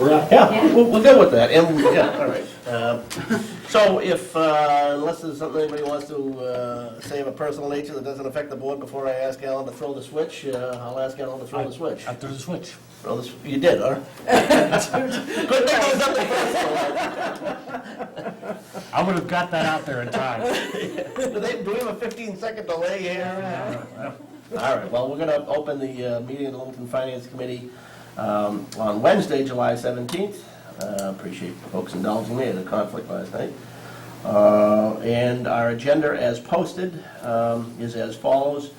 We're up. Yeah, we're good with that, and, yeah, all right. So if, unless there's something anybody wants to say of a personal nature that doesn't affect the board before I ask Alan to throw the switch, I'll ask Alan to throw the switch. After the switch. You did, huh? Good thing it was something personal. I would have got that out there in time. Do we have a 15-second delay here? All right, well, we're going to open the meeting of the Littleton Finance Committee on Wednesday, July 17th. Appreciate folks indulging me. I had a conflict last night. And our agenda as posted is as follows.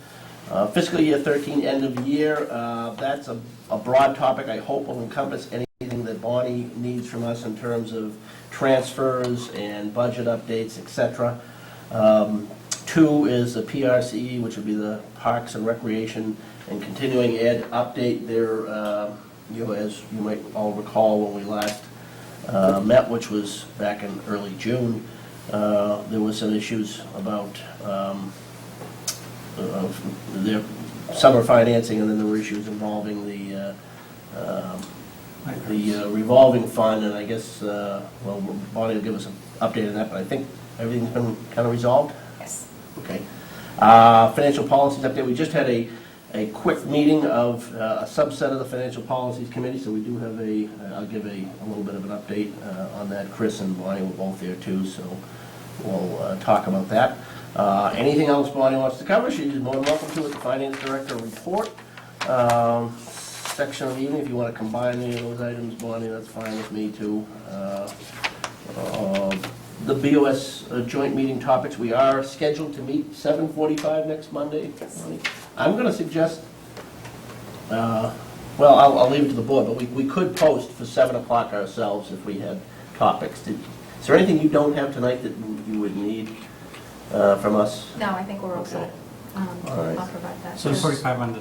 Fiscal year 13, end of year. That's a broad topic I hope will encompass anything that Bonnie needs from us in terms of transfers and budget updates, etc. 2 is the PRCE, which would be the Parks and Recreation and Continuing Ed update. There, as you might all recall when we last met, which was back in early June, there was some issues about their summer financing, and then there were issues involving the revolving fund, and I guess, well, Bonnie will give us an update on that, but I think everything's been kind of resolved? Yes. Okay. Financial policies update, we just had a quick meeting of a subset of the Financial Policies Committee, so we do have I'll give a little bit of an update on that. Chris and Bonnie were both there too, so we'll talk about that. Anything else Bonnie wants to cover, she's more than welcome to at the Finance Director report section of the evening. If you want to combine any of those items, Bonnie, that's fine with me too. The BOS joint meeting topics, we are scheduled to meet 7:45 next Monday. I'm going to suggest, well, I'll leave it to the board, but we could post for 7 o'clock ourselves if we had topics. Is there anything you don't have tonight that you would need from us? No, I think we're all set. All right. I'll provide that. So 45 on the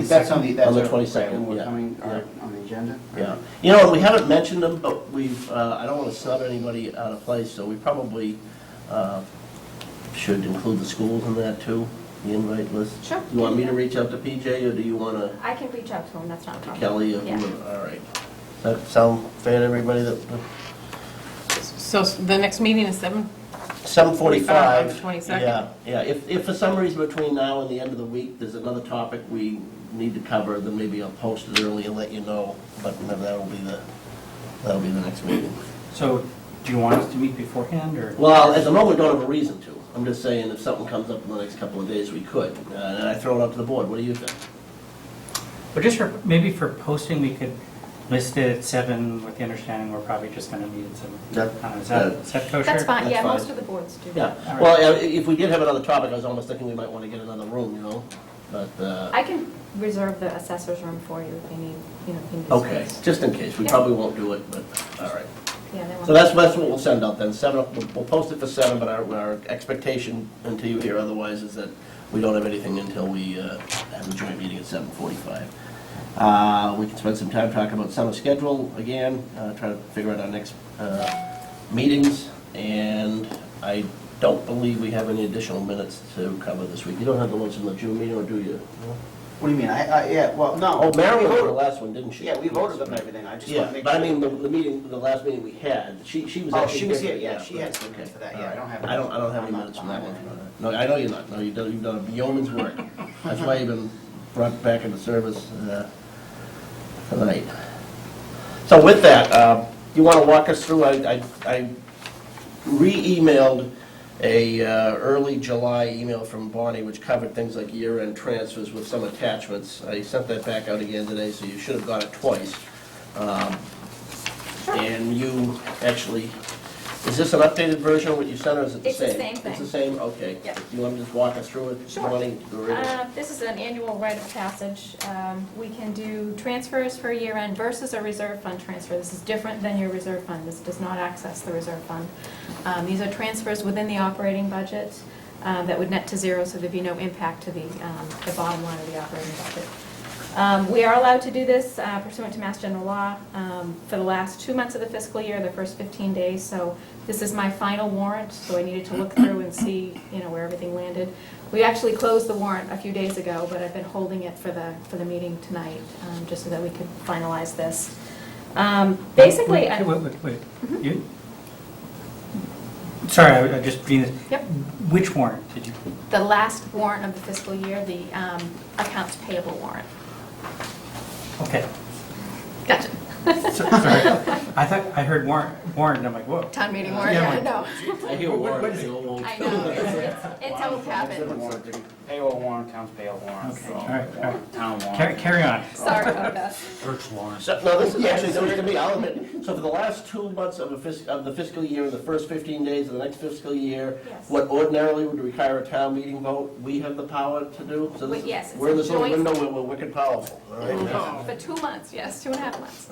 That's 22nd. on the, that's On the our- 22nd, when we're yeah. coming, Yeah. on the agenda? Yeah. You know, we haven't mentioned them, but we've, I don't want to snub anybody out of place, so we probably should include the schools in that too, the invite list. Sure. You want me to reach out to PJ, or do you want to I can reach out to him, that's not a problem. Kelly? Or Yeah. whoever? All right. Does that sound fair to everybody? So the next meeting is 7? 7:45. On the 22nd? Yeah. If for some reason between now and the end of the week, there's another topic we need to cover, then maybe I'll post it early and let you know, but that'll be the next meeting. So, do you want us to meet beforehand, or? Well, at the moment, we don't have a reason to. I'm just saying if something comes up in the next couple of days, we could. And I throw it up to the board. What do you think? But just for, maybe for posting, we could list it at 7 with the understanding we're probably just going to meet at 7. Is that kosher? That's fine, That's yeah, fine. most of the boards do Yeah. that. All right. Well, if we did have another topic, I was almost thinking we might want to get another room, you know? But, I can reserve the assessor's room for you if you need, if you need okay, space. just in case. We Yeah. probably won't do it, but, all right. Yeah, they won't. So that's what we'll send out then. 7, we'll post it for 7, but our expectation until you hear otherwise is that we don't have anything until we have the joint meeting at 7:45. We can spend some time talking about summer schedule again, try to figure out our next meetings, and I don't believe we have any additional minutes to cover this week. You don't have the ones from the June meeting, or do you? What do you mean? Yeah, well, no. Oh, Marilyn we wrote the voted. last one, didn't she? Yeah, we voted on everything, I just want Yeah, to make but sure. I mean, the meeting, the last meeting we had, she was Oh, actually. she was here, here, yeah, she had some okay, minutes for that, all yeah, I right. don't have. I don't have any I'm not minutes from that behind one. it. No, I know you're not, no, you've done a yeoman's work. That's why you've been brought back into service tonight. So with that, you want to walk us through, I re-emailed a early July email from Bonnie, which covered things like year-end transfers with some attachments. I sent that back out again today, so you should have got it twice. And you actually, is this an updated version of what you sent, or is it the It's the same? same thing. It's the same, okay. Yep. Do you want to just walk us through it, Sure. Bonnie? This is an annual rite of passage. We can do transfers for year-end versus a reserve fund transfer. This is different than your reserve fund. This does not access the reserve fund. These are transfers within the operating budget that would net to zero, so there'd be no impact to the bottom line of the operating budget. We are allowed to do this pursuant to Mass General Law for the last 2 months of the fiscal year, the first 15 days. So this is my final warrant, so I needed to look through and see, where everything landed. We actually closed the warrant a few days ago, but I've been holding it for the meeting tonight, just so that we could finalize this. Basically, Wait. You? Sorry, I just reading this. Yep. Which warrant did you? the last warrant of the fiscal year, the accounts payable warrant. Okay. Gotcha. Sorry. I thought I heard warrant, and I'm like, whoa. Town meeting warrant, Yeah, yeah, no. I hear warrant, I go, well, I know, it's how it happened. Payroll warrant, town's payroll warrant. Okay, all right. Town warrant. Carry on. Sorry about that. So, no, this is actually news to me, I'll admit. So for the last 2 months of the fiscal year, the first 15 days of the next fiscal year, Yes. what ordinarily would require a town meeting vote, we have the power to do? So this- Yes, it's we're in this a little joint- window where we're wicked powerful, all right? For 2 months, yes, 2.5 months.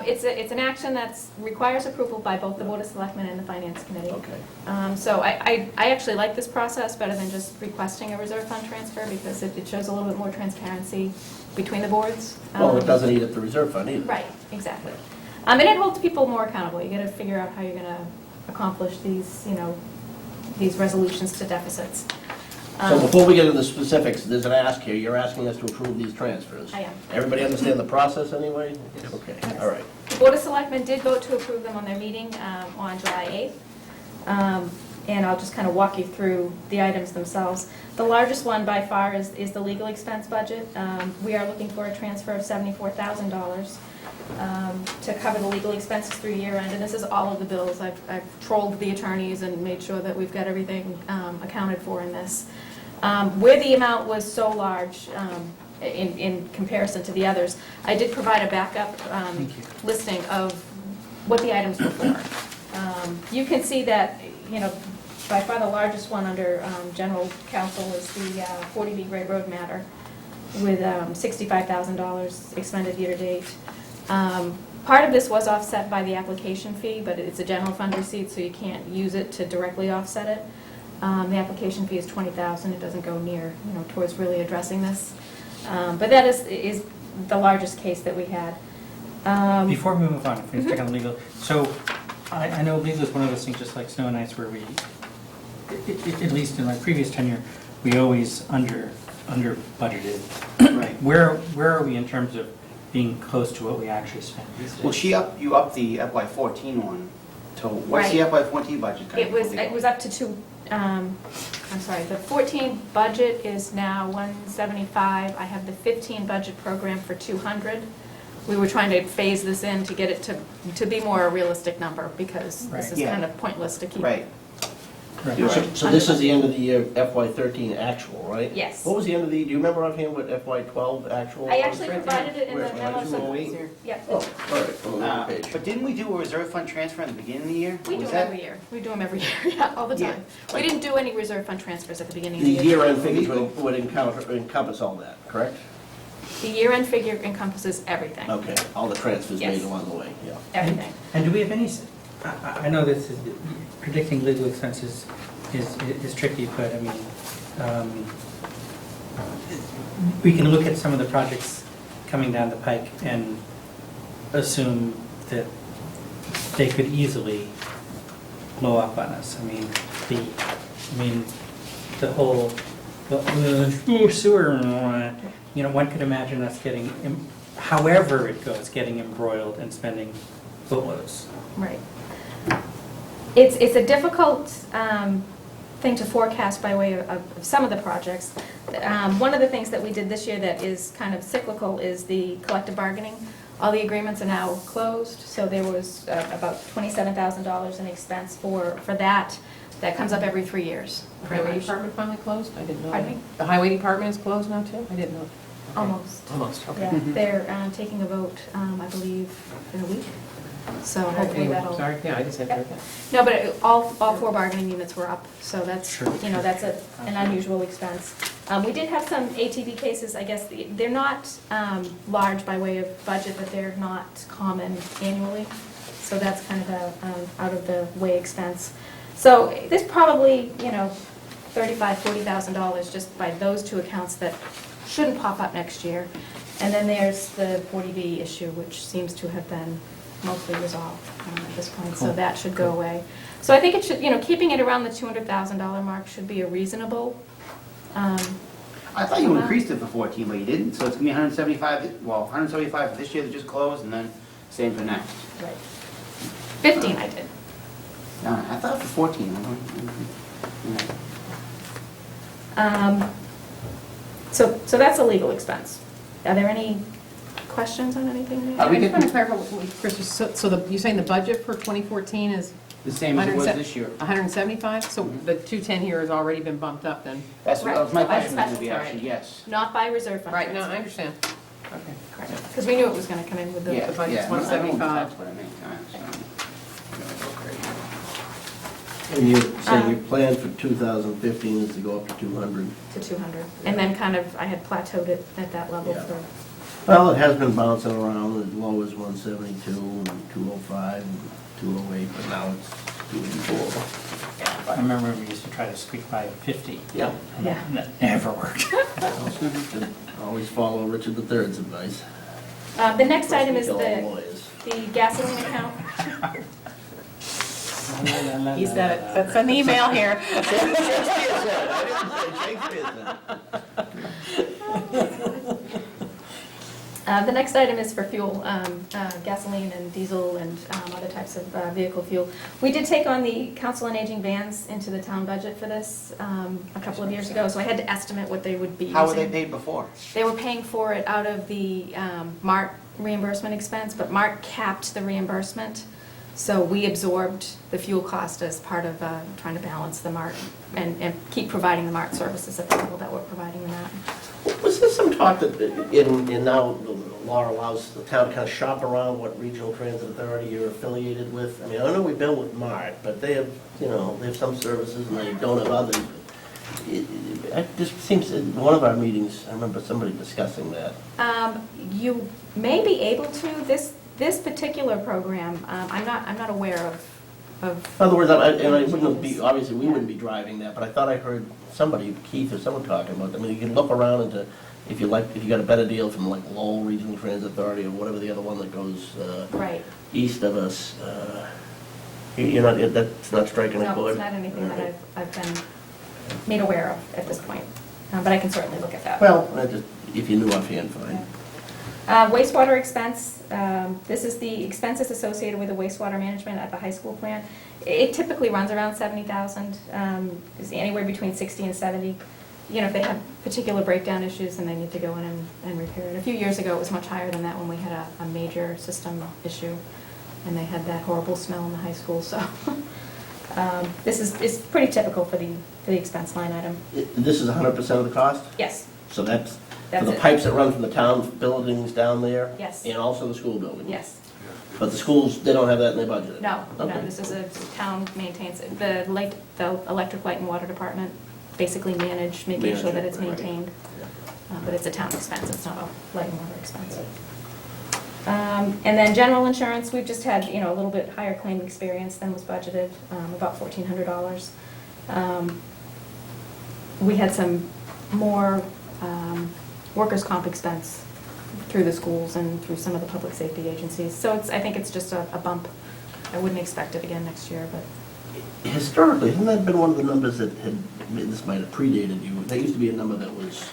It's an action that requires approval by both the Board of Selectmen and the Finance Committee. Okay. So I actually like this process better than just requesting a reserve fund transfer because it shows a little bit more transparency between the boards. Well, it doesn't eat at the reserve fund either. Right, exactly. And it holds people more accountable. You gotta figure out how you're gonna accomplish these, these resolutions to deficits. So before we get into the specifics, there's an ask here, you're asking us to approve these transfers. I am. Everybody understand the process anyway? Okay, all right. The Board of Selectmen did vote to approve them on their meeting on July 8th. And I'll just kind of walk you through the items themselves. The largest one by far is the legal expense budget. We are looking for a transfer of $74,000 to cover the legal expenses through year end. And this is all of the bills. I've trolled the attorneys and made sure that we've got everything accounted for in this. Where the amount was so large, in comparison to the others, I did provide a backup listing of what the items were for. You can see that, by far the largest one under general counsel is the 40B Gray Road matter with $65,000 expended year to date. Part of this was offset by the application fee, but it's a general fund receipt, so you can't use it to directly offset it. The application fee is $20,000. It doesn't go near, towards really addressing this. But that is the largest case that we had. Before we move on, if we check on legal, so I know legal is one of those things, just like snow and ice, where we, at least in my previous tenure, we always under budgeted. Right. Where are we in terms of being close to what we actually spent these days? Well, you upped the FY14 one to, what's the FY14 budget? It was up to I'm sorry, the 14 budget is now 175. I have the 15 budget program for 200. We were trying to phase this in to get it to be more a realistic number because this is Right. kind of pointless to keep. Right. Right. So this is the end of the year FY13 actual, right? Yes. What was the end of the, do you remember offhand what FY12 actual was? I actually provided it in the Where? memo. Where? so- 208? Yep. Oh, all right, on the page. But didn't we do a reserve fund transfer in the beginning of the year? We do Was them that- every year. We do them every year, yeah, all the Yeah. time. We didn't do any reserve fund transfers at the beginning of The the year. year-end figures would encompass all that, correct? The year-end figure encompasses everything, Okay, all the transfers made Yes. along the way, yeah. everything. And do we have any, I know this is, predicting legal expenses is tricky, but I mean, we can look at some of the projects coming down the pike and assume that they could easily blow up on us. I mean, the whole, the sewer, one could imagine us getting, however it goes, getting embroiled and spending boatloads. Right. It's a difficult thing to forecast by way of some of the projects. One of the things that we did this year that is kind of cyclical is the collective bargaining. All the agreements are now closed, so there was about $27,000 in expense for that. That comes up every 3 years. The highway department finally closed? I didn't know. Pardon that. me? The highway department is closed now too? I didn't know. Okay. Almost. Almost, okay. Yeah, they're taking a vote, I believe, in a week. So hopefully Anyway, that'll. Sorry, yeah, I just had heard that. No, but all 4 bargaining units were up, so that's, Sure. that's an unusual expense. We did have some ATV cases, I guess, they're not large by way of budget, but they're not common annually. So that's kind of a out-of-the-way expense. So there's probably, $35,000, $40,000 just by those 2 accounts that shouldn't pop up next year. And then there's the 40B issue, which seems to have been mostly resolved at this point, so Cool. that should go away. So I think it should, keeping it around the $200,000 mark should be a reasonable. I thought you increased it for 14, but you didn't, so it's gonna be 175, 175 for this year that just closed, and then Same for next. Right. 15 I did. I thought for 14, I don't, yeah. So that's a legal expense. Are there any questions on anything there? We I just can- want to clarify, Chris, so you're saying the budget for 2014 is The same as it was 107 this year. 175? So the 210 here has already been bumped up then? That's Right, what my so by question was gonna be, special, actually, right. yes. Not by reserve fund. Right, no, I transfer. understand. Okay. Correct. Because we knew it was going to come in with the. Yeah, budget's yeah, no, I know 175. That's what I meant, so. And you're saying your plan for 2015 is to go up to 200? To 200. And then kind of, I had plateaued it at that level Yeah. for, Well, it has been bouncing around, as low as 172 and 205 and 208, but now it's 284. I remember we used to try to squeak by 50. Yeah. And Yeah. that never worked. Always follow Richard III's advice. the next item is Kill all the lawyers. gasoline account. He said it, that's an email here. Shakespeare said, I didn't say Shakespeare said. The next item is for fuel, gasoline and diesel and other types of vehicle fuel. We did take on the Council on Aging vans into the town budget for this a couple of years ago, so I had to estimate what they would be using. How were they paid before? They were paying for it out of the MART reimbursement expense, but MART capped the reimbursement, so we absorbed the fuel cost as part of trying to balance the MART and keep providing the MART services at the level that we're providing them at. Was there some talk that in now the law allows the town to kind of shop around what regional transit authority you're affiliated with? I mean, I know we bill with MART, but they have, they have some services and they don't have others. It just seems, in one of our meetings, I remember somebody discussing that. You may be able to, this particular program, I'm not aware of. In other words, and I wouldn't be, obviously, we wouldn't be driving that, but I thought I heard somebody, Keith or someone talking about that. I mean, you can look around into, if you got a better deal from like Lowell Regional Transit Authority or whatever the other one that goes Right. east of us, that's not striking a No, chord? it's not anything that All I've been made aware of at this point, but I can certainly look at that. right. Well, if you knew offhand, fine. Wastewater expense, this is the expenses associated with the wastewater management at the high school plant. It typically runs around 70,000, it's anywhere between 60 and 70. If they have particular breakdown issues, then they need to go in and repair it. A few years ago, it was much higher than that when we had a major system issue, and they had that horrible smell in the high school, so. This is pretty typical for the expense line item. This is 100% of the cost? Yes, So that's for That's the it. pipes that run from the town buildings down there? Yes. And also the school buildings? yes. But the schools, they don't have that in their budget? No, Okay. this is a town maintains it. The electric, light, and water department basically making sure that it's Manage it, right. maintained. But it's a town expense, it's not a light and water expense. And then general insurance, we've just had, a little bit higher claim experience than was budgeted, about $1,400. We had some more workers' comp expense through the schools and through some of the public safety agencies. So I think it's just a bump. I wouldn't expect it again next year, but. Historically, hasn't that been one of the numbers that this might have predated you? There used to be a number that was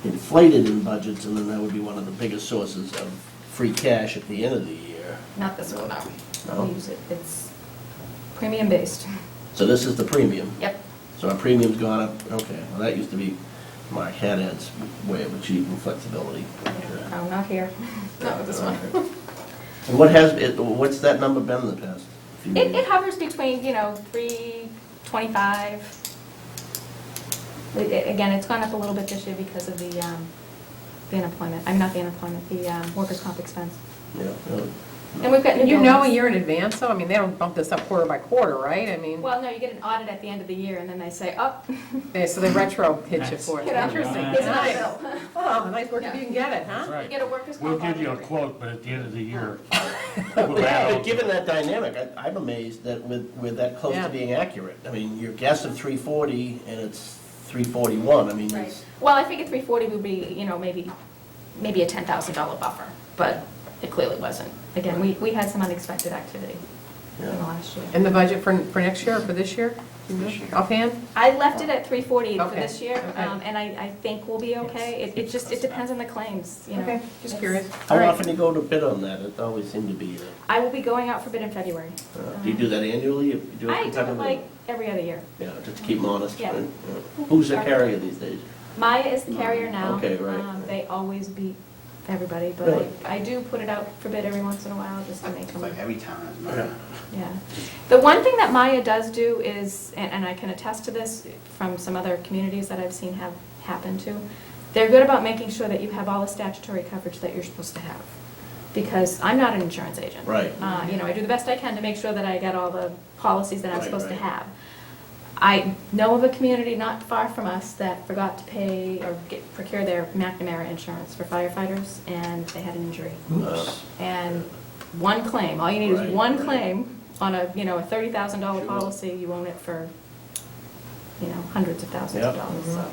inflated in budgets, and then that would be one of the biggest sources of free cash at the end of the year. Not this one, no. No? We use it, it's premium-based. So this is the premium? Yep. So our premium's gone up, okay, well, that used to be Mark Haddad's way of achieving flexibility. No, not here. Not with this one. And what's that number been in the past? few It years? hovers between, 325. Again, it's gone up a little bit this year because of the unemployment, not the unemployment, the workers' comp expense. Yeah, really. And we've got new And you know a buildings. year in advance, though? I mean, they don't bump this up quarter by quarter, right? I mean, Well, no, you get an audit at the end of the year, and then they say, oh. so they retro hit you for it. You know, Interesting. here's another Nice. bill. Oh, nice work if you can get it, huh? You Right. get a workers' We'll comp give you a audit. quote, but at the end of the year. Yeah, but given that dynamic, I'm amazed that with that close Yeah. to being accurate. I mean, your guess of 340 and it's 341, I mean, Right. it's, Well, I figured 340 would be, maybe a $10,000 buffer, but it clearly wasn't. Again, we had some unexpected activity in the yeah. last year. And the budget for next year, or for this year? this year? Offhand? I left it at 348 for Okay, this year, okay. and I think we'll be okay. It just, it depends on the claims, you know. Okay, just It's- curious. How All right. often do you go to bid on that? It always seemed to be, I will be going out for bid in February. do you do that annually? You do it I do it competitively? like every other year. Yeah, just to keep them honest. Yeah. right? Yeah. Who's the carrier these days? Maya is the carrier now. Okay, right. They always beat everybody, but Really? I do put it out for bid every once in a while just to make It's them. like every town has Yeah. mine. Yeah. The one thing that Maya does do is, and I can attest to this from some other communities that I've seen have happened to, they're good about making sure that you have all the statutory coverage that you're supposed to have. Because I'm not an insurance agent. Right. You know, I do the best I can to make sure that I get all the policies that I'm Right, supposed to right. have. I know of a community not far from us that forgot to pay or procure their McNamara insurance for firefighters, and they had an injury. Oops. And one claim, all you need Right, is one right. claim on a, you know, a $30,000 Sure. policy, you own it for, you know, hundreds of thousands of Yep. dollars, so.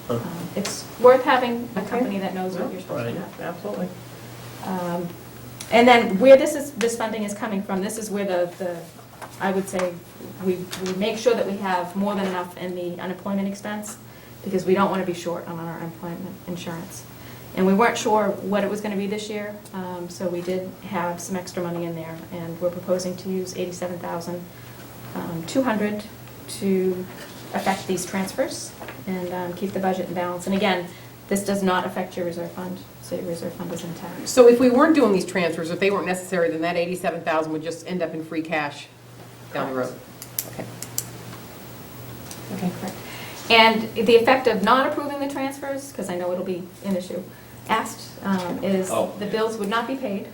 Huh. It's worth having a Okay. company that knows what you're supposed to Right. have. Absolutely. And then where this funding is coming from, this is where I would say, we make sure that we have more than enough in the unemployment expense, because we don't want to be short on our employment insurance. And we weren't sure what it was going to be this year, so we did have some extra money in there, and we're proposing to use $87,200 to affect these transfers and keep the budget in balance. And again, this does not affect your reserve fund, so your reserve fund is intact. So if we weren't doing these transfers, if they weren't necessary, then that 87,000 would just end up in free cash down the road? Okay. Okay. Correct. And the effect of not approving the transfers, because I know it'll be an issue asked, is Oh. the bills would not be paid,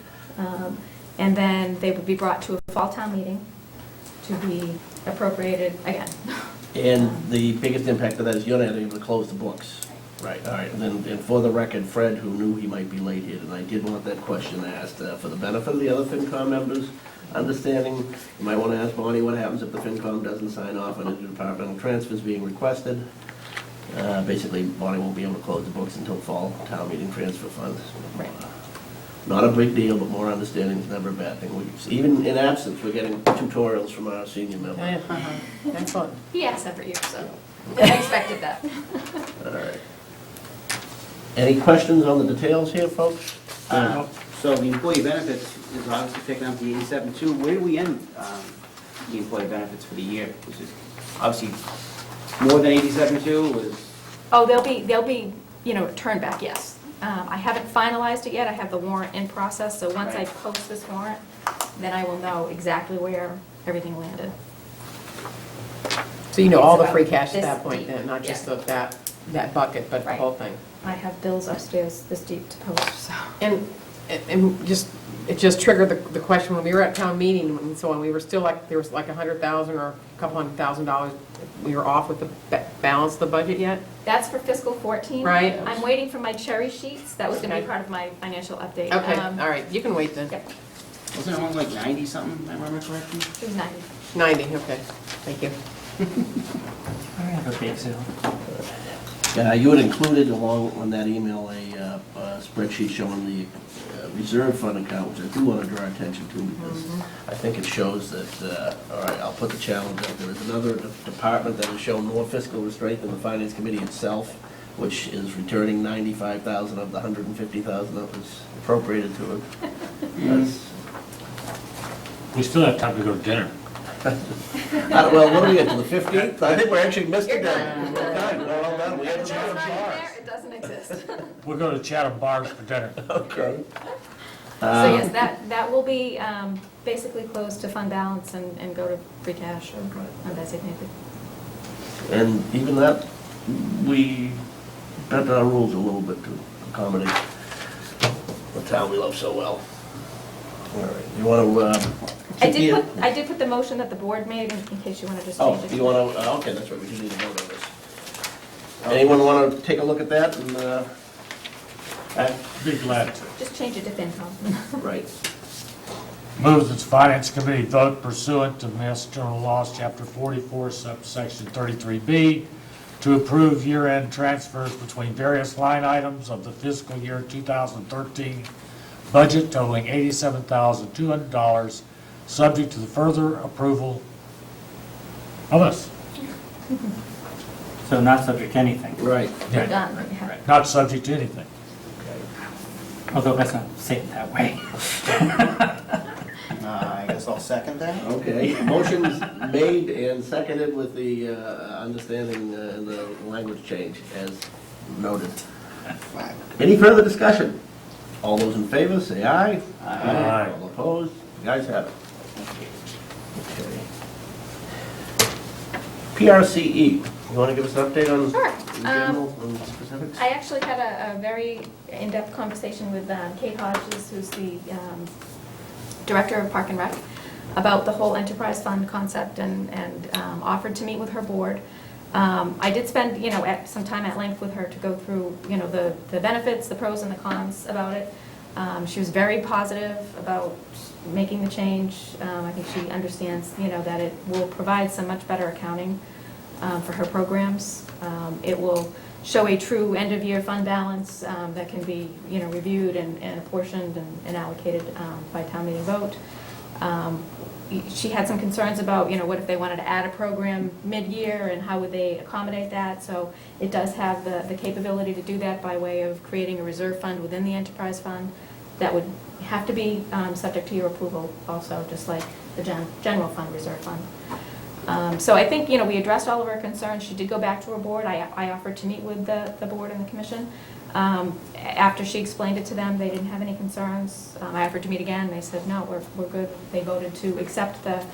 and then they would be brought to a fall town meeting to be appropriated again. And the biggest impact of that is you're not able to close the books. Right, all right, and then, and for the record, Fred, who knew he might be late here, and I did want that question asked, for the benefit of the other FinCom members, understanding, you might want to ask Bonnie what happens if the FinCom doesn't sign off on interdepartmental transfers being requested. Basically, Bonnie won't be able to close the books until fall town meeting transfer funds. Right. Not a big deal, but more understanding is never a bad thing. Even in absence, we're getting tutorials from our senior member. Excellent. He asks every year, so I expected that. All right. Any questions on the details here, folks? So the employee benefits is obviously picking up the 87.2. Where do we end the employee benefits for the year? Was it obviously more than 87.2? Was Oh, they'll be, you know, turned back, yes. I haven't finalized it yet, I have the warrant in process, so once I Right. post this warrant, then I will know exactly where everything landed. So you know all the It's free about cash at this that point, deep, then, not just yeah. that bucket, but the Right. whole thing? I have bills upstairs this deep to post, so. And it just triggered the question, when we were at town meeting and so on, we were still like, there was like 100,000 or a couple $100,000, we were off with the balance of the budget yet? That's for fiscal 14. Right. I'm waiting for my cherry sheets, that was gonna be Okay. part of my financial update. Okay, all right, you can wait then. Yep, wasn't it only like 90 something? If I remember correctly. it was 90. 90, okay, thank you. I have a bake sale. You had included along on that email a spreadsheet showing the reserve fund account, which I do want to draw attention to because I think it shows that, all right, I'll put the challenge out there. There's another department that has shown more fiscal restraint than the Finance Committee itself, which is returning 95,000 of the 150,000 that was appropriated to it. That's- We still have time to go to dinner. Well, what do we get, to the 15th? I think we're actually missed You're it. done. We're done, we're all done. We If have it's to not go in to there, it doesn't exist. We'll go to Chatham Bars for dinner. Okay. So yes, that will be basically closed to fund balance and go to free cash or undesignated. And even that, we bent our rules a little bit to accommodate the town we love so well. All right, you want to? I did put the motion that the board made in case you want to just Oh, change it. you want to, okay, that's right, we do need to vote on this. Anyone want to take a look at that and, Be glad to. Just change it to FinCom. right, Move that the Finance Committee vote pursuant to Mass General Laws, Chapter 44, subsection 33B, to approve year-end transfers between various line items of the fiscal year 2013 budget totaling $87,200, subject to the further approval of us. So not subject to anything, Right. We're Yeah, done. Yeah. not subject to anything. although let's not say it that way. I guess I'll second that. Okay, motion's made and seconded with the understanding the language change as noted. Any further discussion? All those in favor, say aye. Aye. All opposed? You guys have it. Okay. PRCE, you want to give us an update on Sure. in general, on specifics? I actually had a very in-depth conversation with Kate Hodges, who's the Director of Park and Rec, about the whole enterprise fund concept and offered to meet with her board. I did spend, some time at length with her to go through, the benefits, the pros and the cons about it. She was very positive about making the change. I think she understands, that it will provide some much better accounting for her programs. It will show a true end-of-year fund balance that can be, reviewed and apportioned and allocated by town meeting vote. She had some concerns about, what if they wanted to add a program mid-year and how would they accommodate that? So it does have the capability to do that by way of creating a reserve fund within the enterprise fund that would have to be subject to your approval also, just like the general fund, reserve fund. So I think, we addressed all of her concerns. She did go back to her board. I offered to meet with the board and the commission. After she explained it to them, they didn't have any concerns. I offered to meet again. They said, no, we're good. They voted to accept the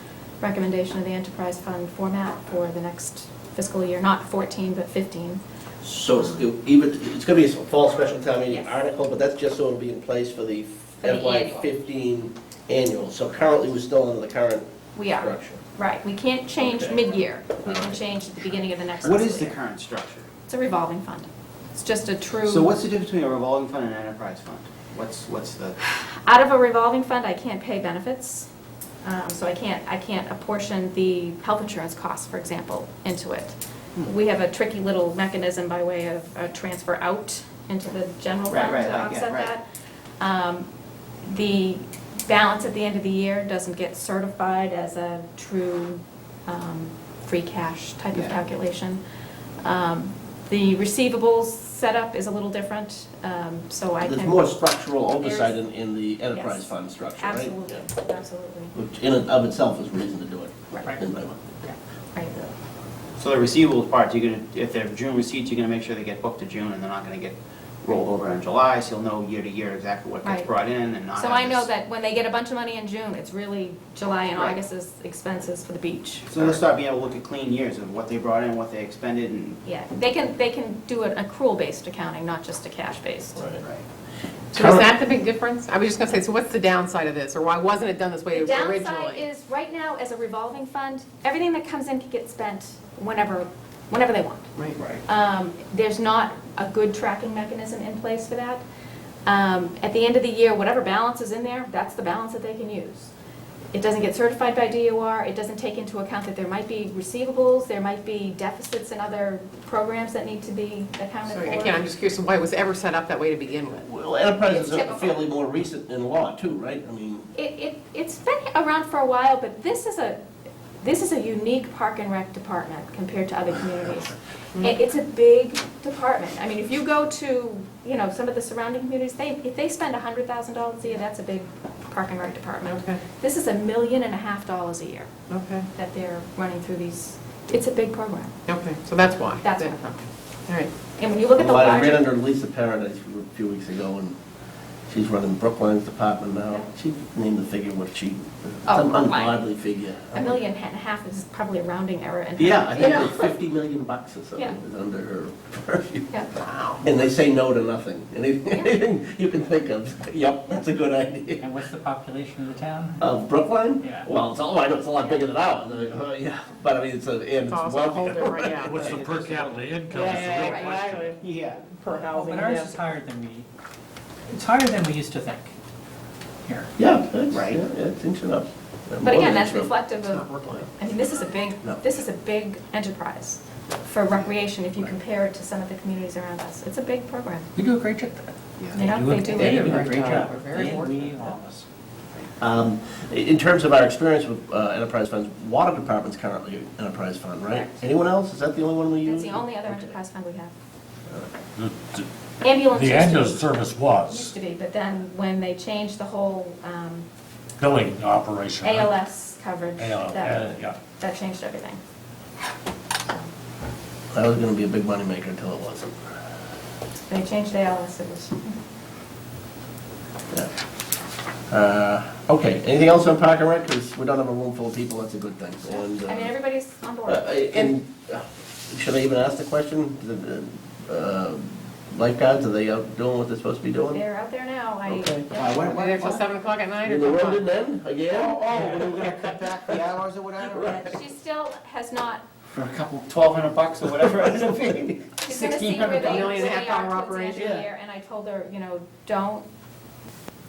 recommendation of the enterprise fund format for the next fiscal year, not 14, but 15. So it's going to be a fall special town meeting Yes. article, but that's just so it'll be in place for the For the FY15 annual. So currently, we're still under the current We are, structure. right. We can't change Okay. mid-year. We can change at the beginning of the next What fiscal is the year. current structure? It's a revolving fund. It's just a true. So what's the difference between a revolving fund and an enterprise fund? What's the, Out of a revolving fund, I can't pay benefits, so I can't apportion the health insurance costs, for example, into it. We have a tricky little mechanism by way of a transfer out into the general Right, fund right, to I get, offset right. that. The balance at the end of the year doesn't get certified as a true free cash type of Yeah. calculation. The receivables setup is a little different, so I can. There's more structural oversight There's- in the enterprise Yes. fund structure, right? Absolutely, Yeah. absolutely. Which in and of itself is reason to do it. Right. in my mind. Right. so the receivables part, if they're June receipts, you're gonna make sure they get booked to June and they're not gonna get rolled over in July, so you'll know year to year exactly what gets Right. brought in and not So have I know this- that when they get a bunch of money in June, it's really July and Right. August's expenses for the beach. So they'll start being able to look at clean years of what they brought in, what they expended, and, Yeah, they can do an accrual-based accounting, not just a cash-based. Right. right. So is that the big difference? I was just gonna say, so what's the downside of this, or why wasn't it done this way The originally? downside is, right now, as a revolving fund, everything that comes in can get spent whenever they want. Right. Right. There's not a good tracking mechanism in place for that. At the end of the year, whatever balance is in there, that's the balance that they can use. It doesn't get certified by DOR, it doesn't take into account that there might be receivables, there might be deficits in other programs that need to be accounted So for. again, I'm just curious, why it was ever set up that way to begin with? Well, enterprise It's is typical. fairly more recent in law too, right? I mean, It's been around for a while, but this is a unique park and rec department compared to other communities. It's a big department. I mean, if you go to, some of the surrounding communities, if they spend $100,000 a year, that's a big park and rec department. Okay, This is $1.5 million a year okay, that they're running through these. It's a big program. okay, so that's why. That's Okay. why. All right, And when you look at the well, I ran larger, under Lisa Paradise a few weeks ago, and she's running Brookline's department now. She named the figure what she, Oh, some Brookline. ungodly figure. $1.5 million is probably a rounding error. in her- Yeah, I think you know. it's $50 million or something Yeah. is under her purview. Yeah. wow. And they say no to nothing. Anything you can think of, yep, that's a good idea. And what's the population of the town? Of Brookline? Yeah. Well, I know it's a lot bigger than ours, yeah, but I mean, and It's it's also a whole well. different, yeah. What's the per capita income Yeah, is the yeah, real right, question. right. Yeah. Per housing, But ours yeah. is higher than it's higher than we used to think here. Yeah, it's, Right. yeah, it's inching up. But again, that's More than reflective It's not of, Brookline. I mean, this is No. a big enterprise for recreation if you compare it to some of the communities around us. It's a big program. We do a great job. You know, they do. They do a Great great job. job. We're very They, we, fortunate. all of us. In terms of our experience with enterprise funds, water department's currently enterprise fund, right? Correct. Anyone else? Is that the only one we use? That's the only other enterprise fund we have. The Ambulance the used ambulance to service be, was used to be, but then when they changed the whole billing operation. right? ALS coverage, ALS, yeah. that changed everything. That was gonna be a big moneymaker until it wasn't. They changed ALS, it was, Okay, anything else on Park and Rec? Because we don't have a room full of people, that's a good thing. And, I mean, everybody's on board. should I even ask the question? Lifeguards, are they out doing what they're supposed to be doing? They're out there now, Okay. yeah. What- Are they there till 7 o'clock at night or And the room something? didn't end again? we're gonna cut back the hours or whatever? She still has not, For a couple, $1,200 or whatever it ends up being. she's gonna see where they $1,600. really $1.5 are towards the end of operation. the year, and I told her,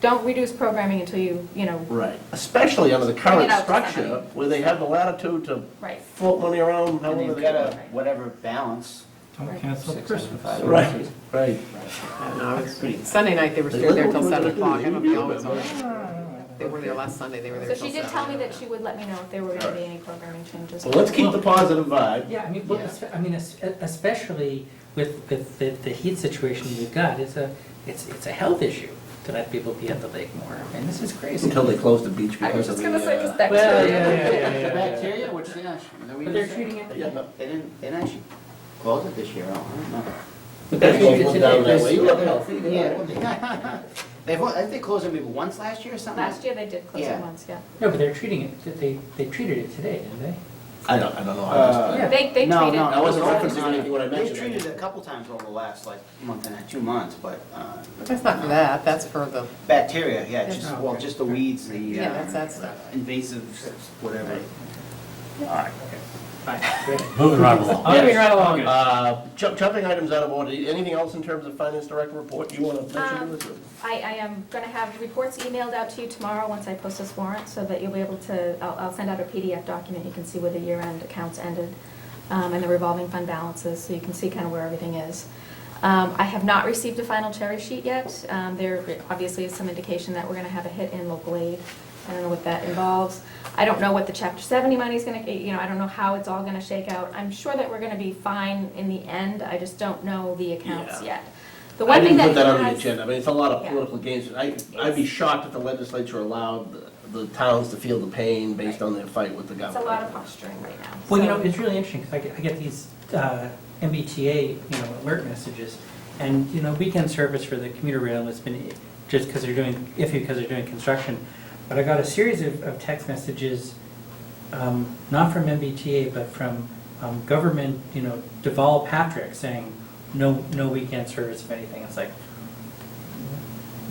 don't reduce programming until you know, Right, especially under the Bring current it out to structure, somebody. where they have the latitude to right. float money around And however they've they got a, want. whatever balance. Don't cancel Christmas. Right, right. No, it's pretty. Sunday night, they were still there till 7 o'clock. I don't know if they always are. They were there last Sunday, they were So there till she 7. did tell me that she would let me know if there were gonna be any programming changes. Well, let's keep the positive vibe. Yeah, I mean, well, especially with the heat situation we've got, it's a health issue to let people be at the lake more. And this is crazy. Until they close the beach I was because of just the. gonna say, 'cause Well, bacteria. The bacteria, which, yeah, But they're treating it. Yeah. they didn't actually close it this year, I don't know. But that's They're what treated down today. that way. You look healthy. Yeah. They closed it maybe once last year or something? Last year they did close it Yeah. once, yeah. No, but they're treating it, they treated it today, didn't they? I don't know. I just- Yeah. They treated. No, no, I wasn't no, referencing no, anything when I mentioned They've it. treated it a couple times over the last, like, month and a half, 2 months, but, But that's not for that, that's for the, bacteria, yeah, just, Oh, well, okay. just the weeds, the, yeah, that's stuff. invasive, whatever. All right, okay. Fine, good. Moving right along. Moving right along. Jumping items out of order, anything else in terms of finance director report you want to mention to us? I am gonna have reports emailed out to you tomorrow once I post this warrant, so that you'll be able to, I'll send out a PDF document, you can see where the year-end accounts ended, and the revolving fund balances, so you can see kind of where everything is. I have not received a final cherry sheet yet. There obviously is some indication that we're gonna have a hit in local aid. I don't know what that involves. I don't know what the Chapter 70 money's gonna, I don't know how it's all gonna shake out. I'm sure that we're gonna be fine in the end, I just don't know the accounts Yeah. yet. The I one thing didn't put that on the has- agenda, I mean, it's a lot of Yeah. political games. I'd be shocked if the legislature allowed the towns to feel the pain based on their fight with the It's government. a lot of posturing right now. Well, So- it's really interesting, because I get these MBTA, alert messages, and, weekend service for the commuter rail has been, just because they're doing, because they're doing construction. But I got a series of text messages, not from MBTA, but from government, Deval Patrick, saying, no weekend service of anything. It's like,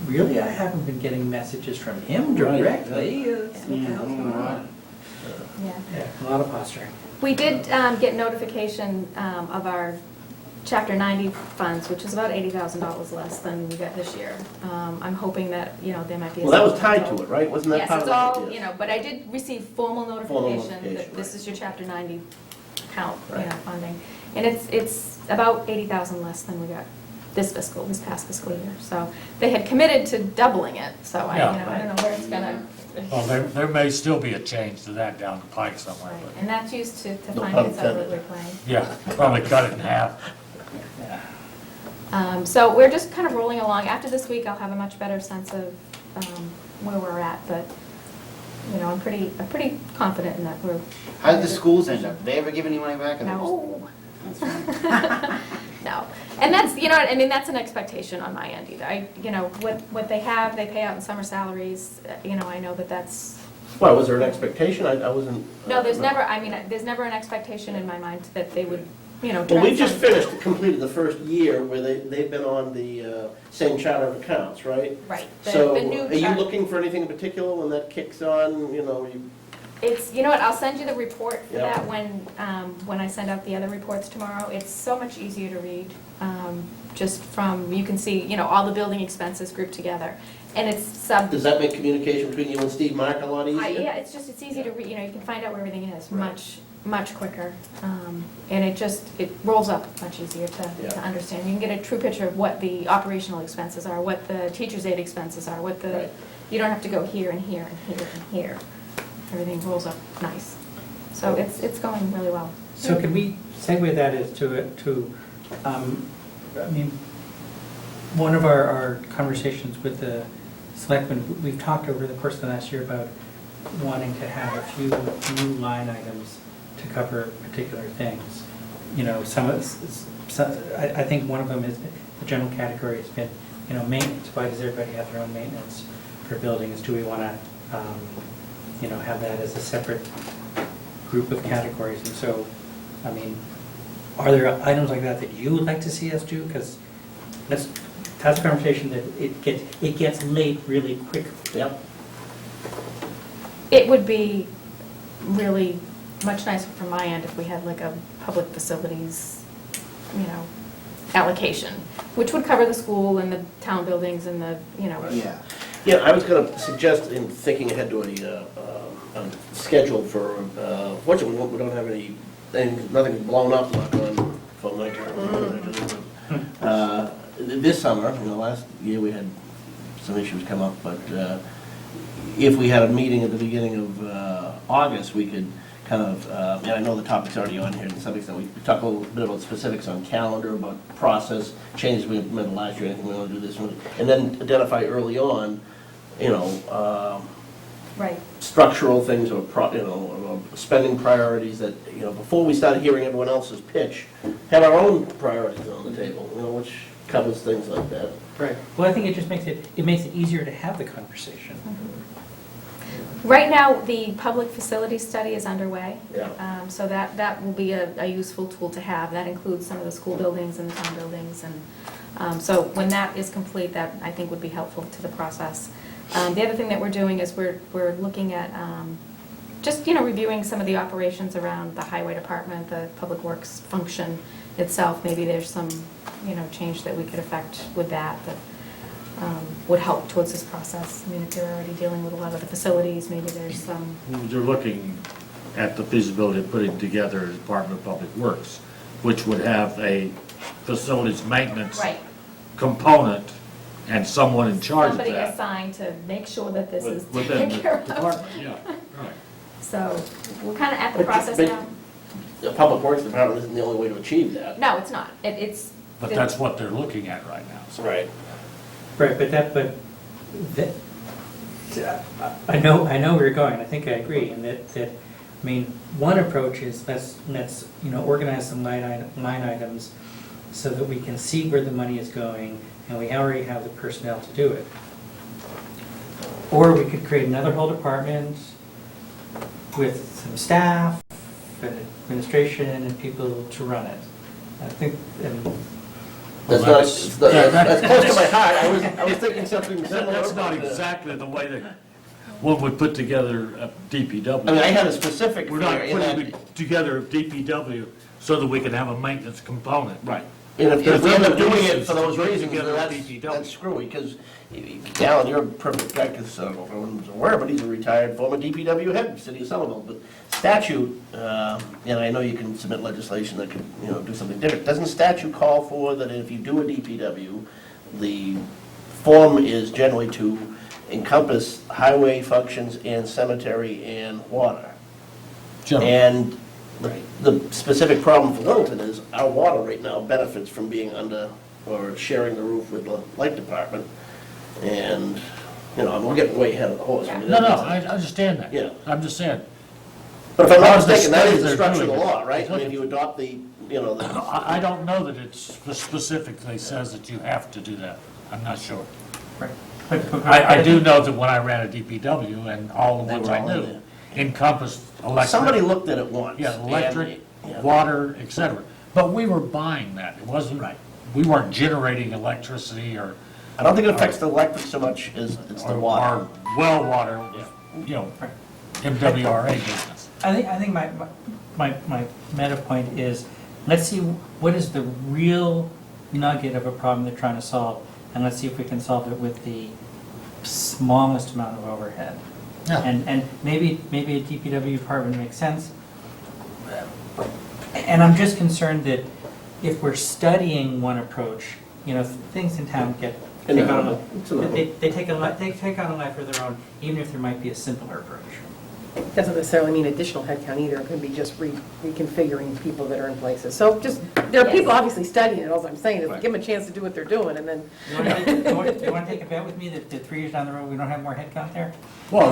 really? I haven't been getting messages from him Right. directly? What the hell's going on? Yeah. Yeah, a lot of posturing. We did get notification of our Chapter 90 funds, which is about $80,000 less than we got this year. I'm hoping that, there might be. Well, that was tied to it, right? Wasn't that Yes, part it's of it? all, Yes. but I did receive formal Formal notification notification, that this right. is your Chapter 90 account, Right. funding. And it's about 80,000 less than we got this past fiscal year. So they had committed to doubling it, so I don't know where it's gonna. Well, there may still be a change to that down the pike somewhere, Right. but, And that's used to No pun finance our intended. roadway plan. yeah, probably cut it in half. So we're just kind of rolling along. After this week, I'll have a much better sense of where we're at, but, I'm pretty confident in that we're. How did the schools end up? Did they ever give any money back? or they just- No. That's fine. No. And that's, that's an expectation on my end either. What they have, they pay out in summer salaries. I know that's, Well, was there an expectation? I wasn't. no, there's never an expectation in my mind that they would, Well, turn we just some- completed the first year where they've been on the same charter of accounts, right? Right. So, The new are you chart- looking for anything in particular when that kicks on, It's, what, I'll send you the report for Yeah. that when I send out the other reports tomorrow. It's so much easier to read, just from, you can see, all the building expenses grouped together. And it's does that make communication between you and Steve Mark a lot easier? Yeah, it's easy to read, you can find out where everything is Right. much quicker. And it rolls up much easier Yeah. to understand. You can get a true picture of what the operational expenses are, what the teacher's aid expenses are, what the, Right. you don't have to go here and here and here and here. Everything rolls up nice. So it's going really well. So can we segue that as to, I mean, one of our conversations with the selectmen, we've talked over the course of the last year about wanting to have a few new line items to cover particular things. You know, I think one of them is, the general category has been, you know, maintenance. Why does everybody have their own maintenance for buildings? Do we want to, you know, have that as a separate group of categories? And so, I mean, are there items like that that you would like to see us do? Because that's a conversation that it gets late really quickly. Yep. It would be really much nicer from my end if we had like a public facilities, you know, allocation, which would cover the school and the town buildings and the, you know. Yeah. Yeah, I was going to suggest, in thinking ahead to a schedule for, fortunately, we don't have nothing blown up, knock on, for my turn. This summer, last year we had some issues come up, but if we had a meeting at the beginning of August, we could kind of, and I know the topic's already on here to some extent, we talk a little bit about specifics on calendar, about process, changes we implemented last year, anything we want to do this one, and then identify early on, Right. structural things or, or spending priorities that, before we started hearing everyone else's pitch, have our own priorities on the table, which covers things like that. Right. Well, I think it just makes it easier to have the conversation. Right now, the public facility study is underway. Yeah. So that will be a useful tool to have. That includes some of the school buildings and the town buildings. And so when that is complete, that I think would be helpful to the process. The other thing that we're doing is we're looking at just, reviewing some of the operations around the highway department, the public works function itself. Maybe there's some, change that we could affect with that would help towards this process. I mean, if you're already dealing with a lot of the facilities, maybe there's some. You're looking at the feasibility of putting together a Department of Public Works, which would have a facilities maintenance Right. component and someone in charge of Somebody that. assigned to make sure that this is Within taken the care of. department, yeah, right. So we're kind of at the process But now. The Public Works Department isn't the only way to achieve that. No, it's not. It's. But that's what they're looking at right now. So. Right. Right, I know where you're going, I think I agree, and that, one approach is let's organize some line items so that we can see where the money is going, and we already have the personnel to do it. Or we could create another whole department with some staff, and administration, and people to run it. I think, That's Well, that's close to my heart. I was thinking something similar. That's not but, exactly the way that one would put together a DPW. I mean, I had a specific We're not fear in that. putting together a DPW so that we can have a maintenance component. Right. And if we end up doing it for those Put reasons, together then a DPW. that's screwy, because Alan, you're a perfect guy, because everyone's aware, but he's a retired former DPW head in the city of Somerville. But statute, and I know you can submit legislation that could, do something different. Doesn't statute call for that if you do a DPW, the form is generally to encompass highway functions and cemetery and water? Generally. And the specific problem for Littleton is our water right now benefits from being under, or sharing the roof with the light department. And, we're getting way ahead of the horse. I mean, No, I understand that. Yeah. I'm just saying, But if I'm not Part of the mistaken, that is study the they're structure of the doing. law, right? I mean, if you adopt the, I don't know that it specifically says that you have to do that. I'm not sure. right. I do know that when I ran a DPW and all the They ones were I all in knew there. encompassed electric. somebody looked at it once. Yeah, electric, and- water, et cetera. But we were buying that. It wasn't, Right. we weren't generating electricity or I don't think it affects the electric so much as it's the water. our well water, MWRA business. I think my meta point is, let's see what is the real nugget of a problem they're trying to solve, and let's see if we can solve it with the smallest amount of overhead. Yeah. And maybe a DPW department makes sense. And I'm just concerned that if we're studying one approach, things in town get take on a, It's another- they take on a life of their own, even if there might be a simpler approach. Doesn't necessarily mean additional headcount either, it could be just reconfiguring people that are in places. So just, there are people obviously studying it, all I'm saying is Right. give them a chance to do what they're doing, and then, You want to take a bet with me that 3 years down the road, we don't have more headcount there? Well,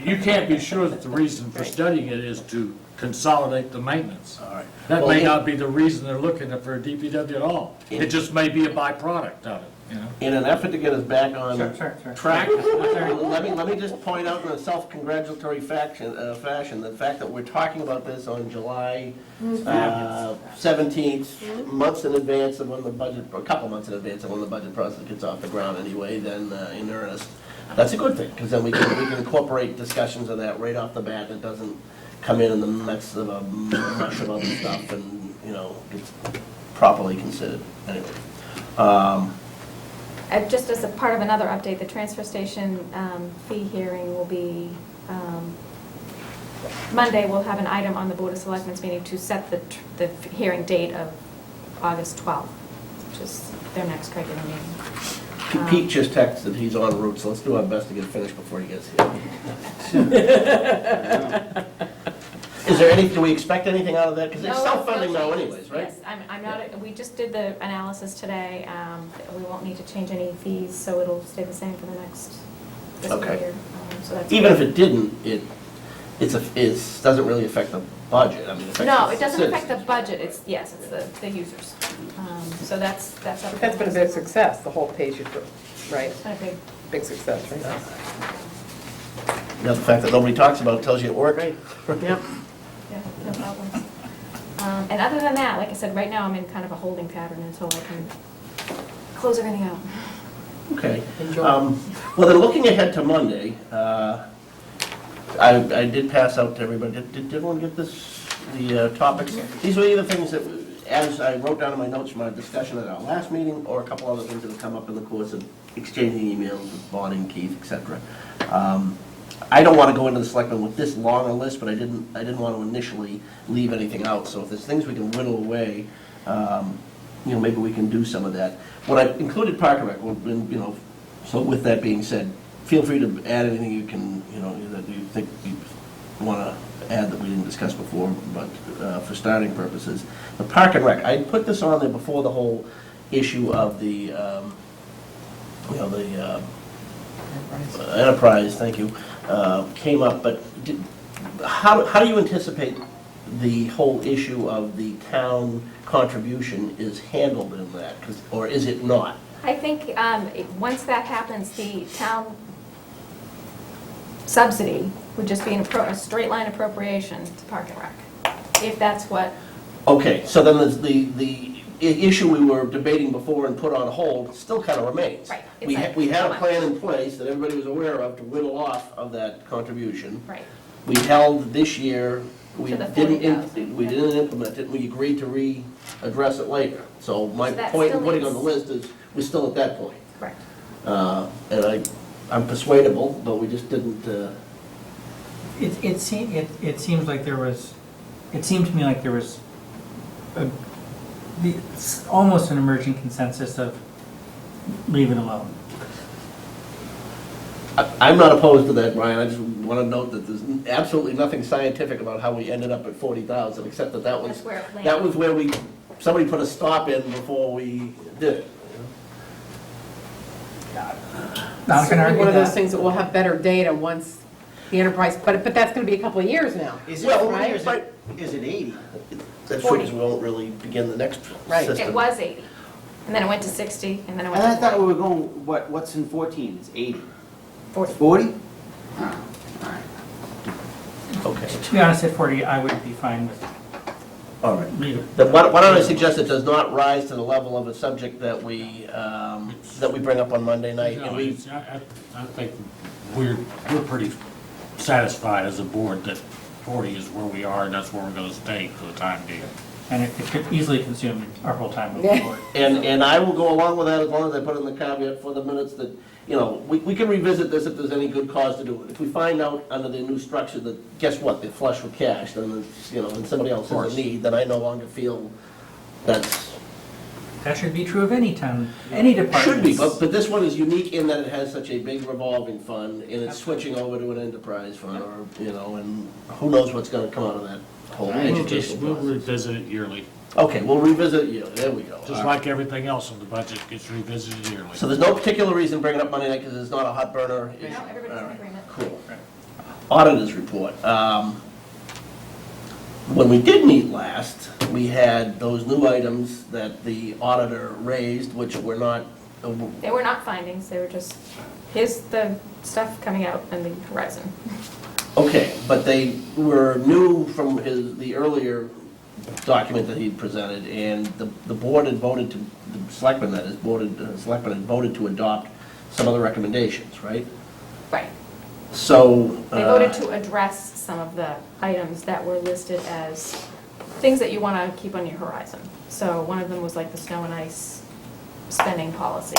you can't be sure that the reason for studying it is to consolidate the maintenance. All right. That Well, may in- not be the reason they're looking for a DPW at all. It just may be a byproduct of it, you know? In an effort to get us back on Sure. track, let me just point out in a self-congratulatory fashion, the fact that we're talking about this on July 17th, months in advance of when the budget, or a couple months in advance of when the budget process gets off the ground anyway, then in earnest. That's a good thing, because then we can incorporate discussions of that right off the bat, and it doesn't come in the midst of a mush of other stuff, and, you know, it's properly considered, anyway. Just as a part of another update, the transfer station fee hearing will be, Monday, we'll have an item on the Board of Selectmen's meeting to set the hearing date of August 12th, which is their next regular meeting. Pete just texted, he's en route, so let's do our best to get it finished before he gets here. Is there any, do we expect anything out of that? Because it's No, self-funding no now changes. anyways, right? Yes, I'm not, we just did the analysis today. We won't need to change any fees, so it'll stay the same for the next fiscal Okay. year. So that's Even if good. it didn't, it doesn't really affect the budget, I mean, it affects No, the it doesn't affect the citizens. budget, it's, yes, it's the users. So that's up. that's been a big success, the whole page, right? It's been a Big success, right? You know, the fact that nobody talks about it tells you it worked. Yep. yeah, no problems. And other than that, like I said, right now I'm in kind of a holding pattern until I can close everything out. Okay. Enjoy. Well, then, looking ahead to Monday, I did pass out to everybody, did everyone get this, the topics? These were either things that, as I wrote down in my notes from our discussion at our last meeting, or a couple other things that have come up in the course of exchanging emails with Bonnie and Keith, et cetera. I don't want to go into the selectmen with this long a list, but I didn't want to initially leave anything out. So if there's things we can whittle away, you know, maybe we can do some of that. When I included Park and Rec, well, you know, so with that being said, feel free to add anything you can, you know, that you think you want to add that we didn't discuss before, but for starting purposes. The Park and Rec, I put this on there before the whole issue of the, you know, the enterprise, thank you, came up, but how do you anticipate the whole issue of the town contribution is handled in that, or is it not? I think once that happens, the town subsidy would just be a straight line appropriation to Park and Rec, if that's what, Okay, so then there's the issue we were debating before and put on hold still kind of remains. Right, it's We like, we had how a much? plan in place that everybody was aware of to whittle off of that contribution. right, We held this year, we To the didn't, 40,000. we didn't implement it, we agreed to readdress it later. So my So that point in still putting on the needs- list is, we're still at that point. correct. And I'm persuadable, but we just didn't, It seems like there was, it seemed to me like there was almost an emerging consensus of leave it alone. I'm not opposed to that, Brian. I just want to note that there's absolutely nothing scientific about how we ended up at 40,000, except that That's where it landed. that was where somebody put a stop in before we did it. Not gonna Certainly argue one of those that. things that we'll have better data once the enterprise, but that's gonna be a couple of years now. Is it Well, 40 or is right. it, is it 80? That's true, 'cause we won't really begin the next Right. system. It was 80, and then it went to 60, and then it And went I to thought we 40. were going, what's in 14? It's 80. 40. 40? Oh, all right. Okay, To be honest, at 40, I would be fine with all right. leave it. Then why don't I suggest it does not rise to the level of a subject that we bring up on Monday night? No, And we, I think we're pretty satisfied as a board that 40 is where we are, and that's where we're gonna stay for the time being. And it could easily consume our whole time moving Yeah. forward. and I will go along with that as long as I put in the caveat for the minutes that, you know, we can revisit this if there's any good cause to do it. If we find out under the new structure that, guess what, they're flush with cash, then, it's, you know, and somebody else has course. a need, then I no longer feel that's That should be true of any town, any department. Should be, but this one is unique in that it has such a big revolving fund, and it's switching over to an enterprise fund, or, you know, and who knows what's gonna come out of that whole We'll educational we'll process. revisit it yearly, Okay, we'll revisit it yearly, there we go. just like everything else in the budget gets revisited yearly. So there's no particular reason to bring it up Monday night, because it's not a hot burner issue? No, everybody's in All right, agreement. Cool. Auditors report. When we did meet last, we had those new items that the auditor raised, which were not, They were not findings, they were just, here's the stuff coming out in the horizon. okay, but they were new from the earlier document that he presented, and the board had voted to, the selectmen that is, selectmen had voted to adopt some of the recommendations, right? Right. So. They voted to address some of the items that were listed as things that you want to keep on your horizon. So one of them was like the snow and ice spending policy.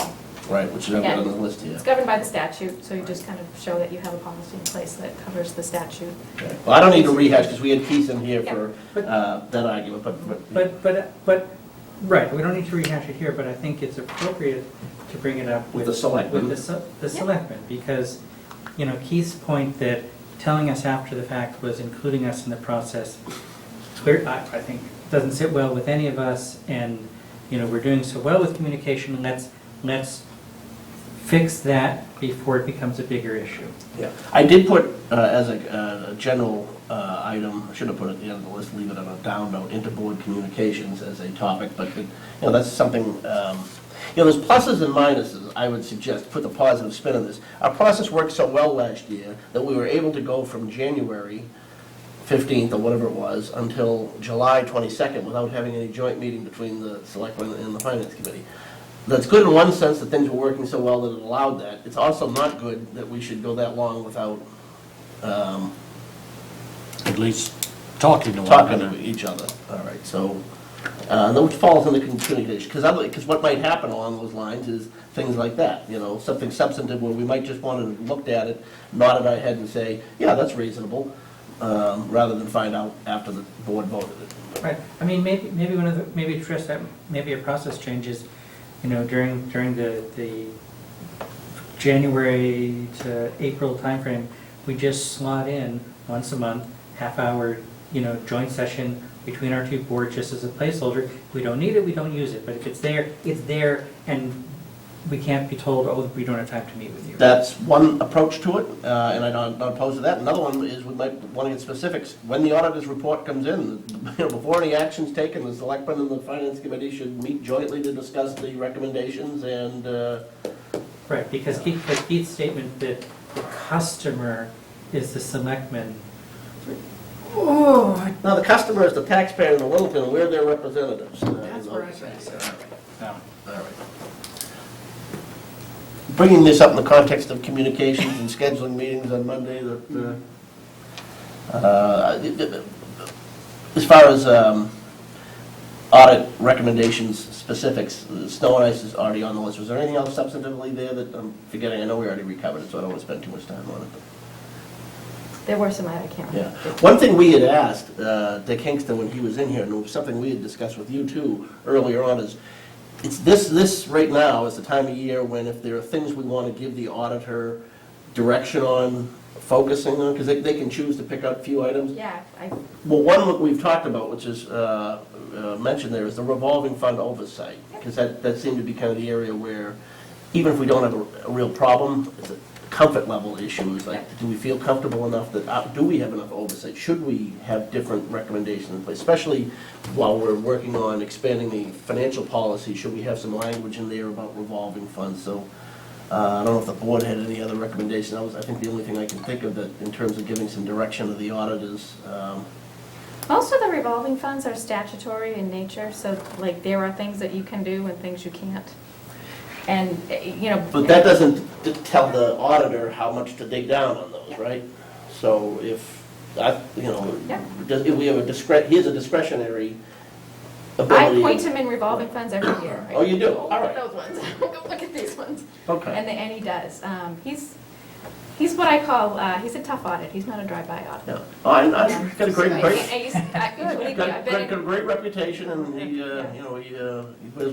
Right, which is Again, on the list here. It's governed by the statute, so you just kind of show that you have a policy in place that covers the statute. Okay. Well, I don't need to rehash, because we had Keith in here for that argument, But, right, we don't need to rehash it here, but I think it's appropriate to bring it up With the selectmen. With the selectmen, because, you know, Keith's point that telling us after the fact was including us in the process, I think, doesn't sit well with any of us, and, you know, we're doing so well with communication, let's fix that before it becomes a bigger issue. yeah. I did put, as a general item, I should have put it at the end of the list, leave it on a down note, interboard communications as a topic, but, you know, that's something, you know, there's pluses and minuses, I would suggest, put the positive spin on this. Our process worked so well last year that we were able to go from January 15th or whatever it was until July 22nd without having any joint meeting between the selectmen and the finance committee. That's good in one sense that things were working so well that it allowed that. It's also not good that we should go that long without At least talking to one talking another. to each other. All right, so, which falls under communication, because what might happen along those lines is things like that, you know, something substantive where we might just want to look at it, nod our head and say, yeah, that's reasonable, rather than find out after the board voted it. Right, I mean, maybe one of the, maybe address that, maybe a process changes, you know, during the January to April timeframe, we just slot in once a month, half-hour, you know, joint session between our two boards just as a placeholder. If we don't need it, we don't use it, but if it's there, and we can't be told, oh, we don't have time to meet with you. That's one approach to it, and I'm not opposed to that. Another one is we might want to get specifics. When the auditor's report comes in, you know, before any action's taken, the selectmen and the finance committee should meet jointly to discuss the recommendations and, Right, because Keith's statement that the customer is the selectman. Oh, now the customer is the taxpayer in Littleton, and we're their representatives. That's where I think All right. Bringing this up in the context of communications and scheduling meetings on Monday, as far as audit recommendations, specifics, snow and ice is already on the list. Was there anything else substantively there that I'm forgetting? I know we already recovered it, so I don't want to spend too much time on it. There were some, I can't Yeah. remember. One thing we had asked Dick Hingston when he was in here, and it was something we had discussed with you too earlier on, is it's this right now is the time of year when if there are things we want to give the auditor direction on, focusing on, because they can choose to pick out a few items. Yeah, Well, one that we've talked about, which is mentioned there, is the revolving fund oversight, because that seemed to be kind of the area where, even if we don't have a real problem, it's a comfort level issue. It's like, do we feel comfortable enough that, do we have enough oversight? Should we have different recommendations in place, especially while we're working on expanding the financial policy? Should we have some language in there about revolving funds? So I don't know if the board had any other recommendations. That was, I think, the only thing I can think of that in terms of giving some direction to the auditors. most of the revolving funds are statutory in nature, so like there are things that you can do and things you can't. And, you know. But that doesn't tell the auditor how much to dig down on those, right? So if, you know, if we have he has a discretionary I ability. point him in revolving funds every year. Oh, you do? Go All right. Look at those ones. Go look at these ones. Okay. And he does. He's what I call, he's a tough audit, he's not a drive-by audit. Yeah. Oh, I've got a great, I- believe me, got I've been got a great reputation, and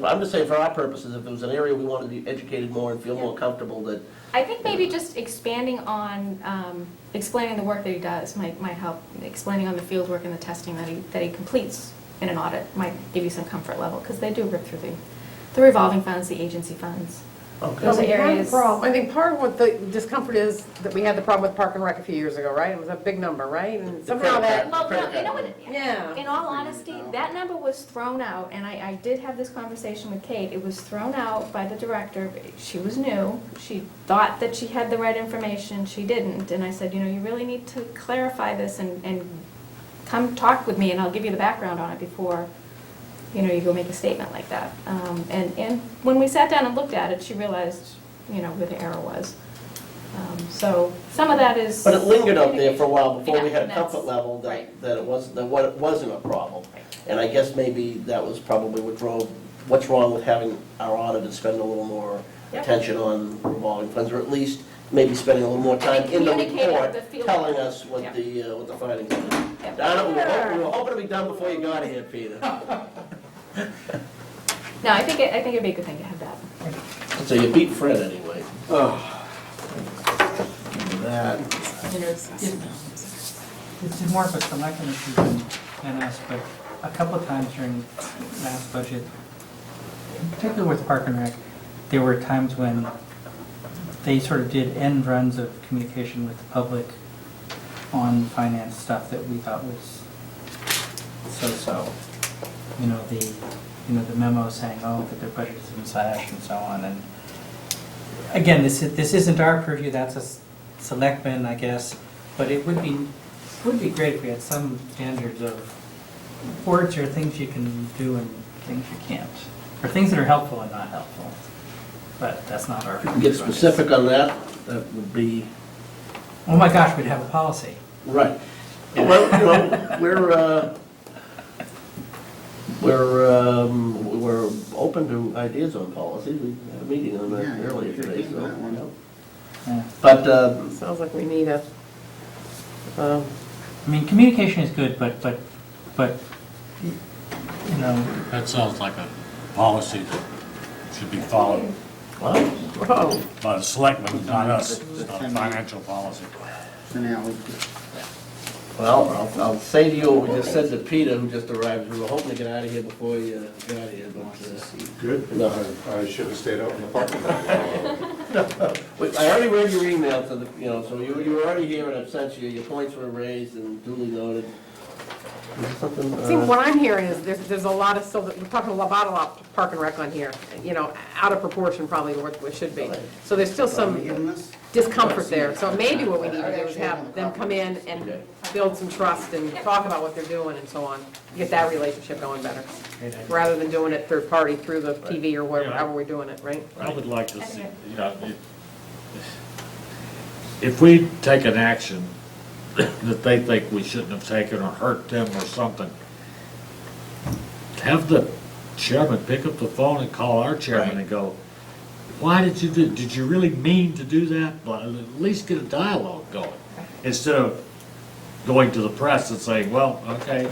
I'm just saying, for our purposes, if there was an area we wanted to be educated more and feel more comfortable that, I think maybe just expanding on, explaining the work that he does might help. Explaining on the field work and the testing that he completes in an audit might give you some comfort level, because they do rip through the revolving funds, the agency funds. okay. Those So we had the areas- problem. I think part of what the discomfort is that we had the problem with Park and Rec a few years ago, right? It was a big number, right? And somehow that, Well, no, you know what? yeah. In all honesty, that number was thrown out, and I did have this conversation with Kate. It was thrown out by the director. She was new. She thought that she had the right information. She didn't. And I said, you know, you really need to clarify this and come talk with me, and I'll give you the background on it before, you know, you go make a statement like that. And when we sat down and looked at it, she realized, you know, where the error was. So some of that is. But it lingered up there for a while before we Yeah, had a and that's- comfort level that, right. that it wasn't, that what it wasn't a problem. Right. And I guess maybe that was probably what drove, what's wrong with having our auditors spend a little more Yep. attention on revolving funds, or at least maybe spending a little more time then in the communicate report, with the field. telling us what Yep. what the findings are. Yep. Donna, we were hoping to be done before you got here, Peter. No, I think it'd be a good thing to have that. So you beat Fred anyway. That, It's more of a selection issue than us, but a couple of times during last budget, particularly with Park and Rec, there were times when they sort of did end runs of communication with the public on finance stuff that we thought was so-so. You know, the memo saying, oh, that their budget is in slash and so on. And again, this isn't our purview, that's a selectman, I guess, but it would be great if we had some standards of words or things you can do and things you can't, or things that are helpful and not helpful. But that's not our. if you can get specific on that, that would be, Oh my gosh, we'd have a policy. right. Well, you know, we're open to ideas on policy. We had a meeting on that Yeah, earlier we today, could do that one. so. Yeah. But, Sounds like we need a, I mean, communication is good, but, you know, That sounds like a policy that should be followed well, whoa. by the selectmen, not us. It's not a financial policy. Finale. well, I'll say to you what we just said to Peter, who just arrived. We were hoping to get out of here before you got here, but, Good. no. I should have stayed out in the parking lot. Wait, I already read your email to the, you know, so you were already here, and I've sent you, your points were raised and duly noted. Is there something? See, what I'm hearing is there's a lot of, still, we're talking about a lot of Park and Rec on here, you know, out of proportion probably what it should be. So there's still some discomfort there. So maybe what we need to do is have them come in and build some trust and talk about what they're doing and so on. Get that relationship going better, great idea. rather than doing it third party through the TV or whatever, however we're doing it, right? I would like to see, you know, if we take an action that they think we shouldn't have taken or hurt them or something, have the chairman pick up the phone and call our chairman and go, why did you do, did you really mean to do that? Well, at least get a dialogue going, instead of going to the press and saying, well, okay,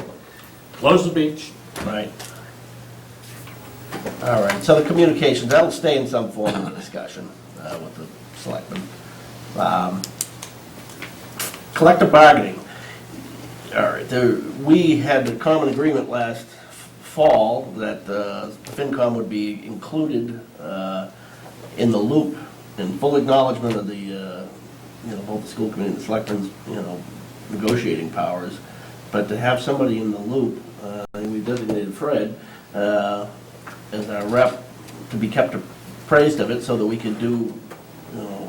close the beach. Right. All right, so the communications, that'll stay in some form of discussion with the selectmen. Collective bargaining. All right, we had a common agreement last fall that FinCom would be included in the loop, in full acknowledgement of the, you know, both the school committee and the selectmen's, you know, negotiating powers. But to have somebody in the loop, and we designated Fred as our rep, to be kept appraised of it so that we could do, you know,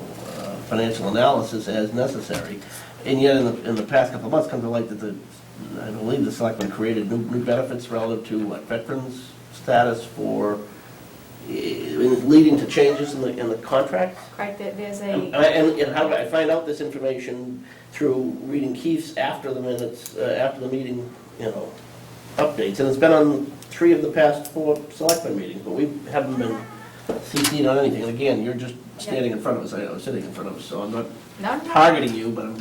financial analysis as necessary. And yet, in the past couple of months, come to light that I believe the selectmen created new benefits relative to what, veterans status for, leading to changes in the contract. Correct, there's And a, and how do I find out this information? Through reading Keith's after the minutes, after the meeting, you know, updates. And it's been on 3 of the past 4 selectmen meetings, but we haven't been CC'd on anything. And again, you're just standing in front of us, I know, sitting in front of us, so I'm not No, no. targeting you, but I'm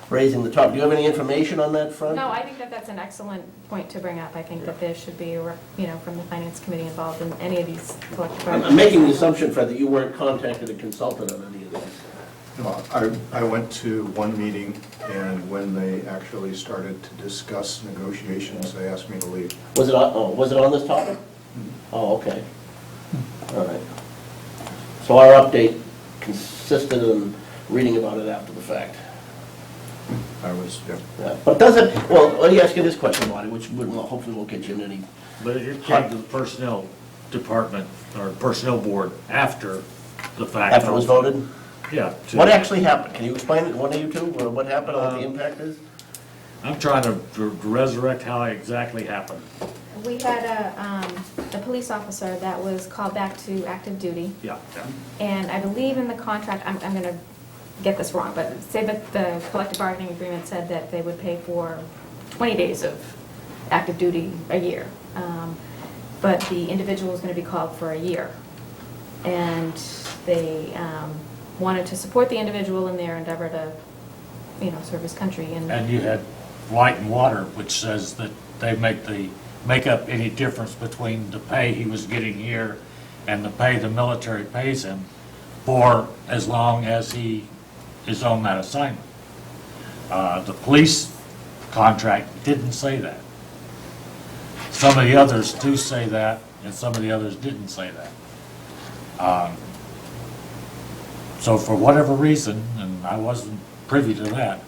raising the topic. Do you have any information on that front? No, I think that that's an excellent point to bring up. I think that there should be, from the finance committee involved in any of these collective I'm bargaining. making the assumption, Fred, that you weren't contacted or consulted on any of this. No, I went to one meeting, and when they actually started to discuss negotiations, they asked me to leave. Was it on this topic? Oh, okay. All right. So our update consisted in reading about it after the fact. I was, yeah. Yeah. But does it, well, let me ask you this question, Marty, which hopefully won't get you in any, But it came to the personnel department, or personnel board, after the fact. after it was voted? Yeah. to- What actually happened? Can you explain it, one of you two, what happened, what the impact is? I'm trying to resurrect how it exactly happened. We had a police officer that was called back to active duty. Yeah, yeah. And I believe in the contract, I'm going to get this wrong, but say that the collective bargaining agreement said that they would pay for 20 days of active duty a year. But the individual was going to be called for a year. And they wanted to support the individual in their endeavor to, serve his country. And you had Light and Water, which says that they make up any difference between the pay he was getting here and the pay the military pays him for as long as he is on that assignment. The police contract didn't say that. Some of the others do say that, and some of the others didn't say that. So for whatever reason, and I wasn't privy to that,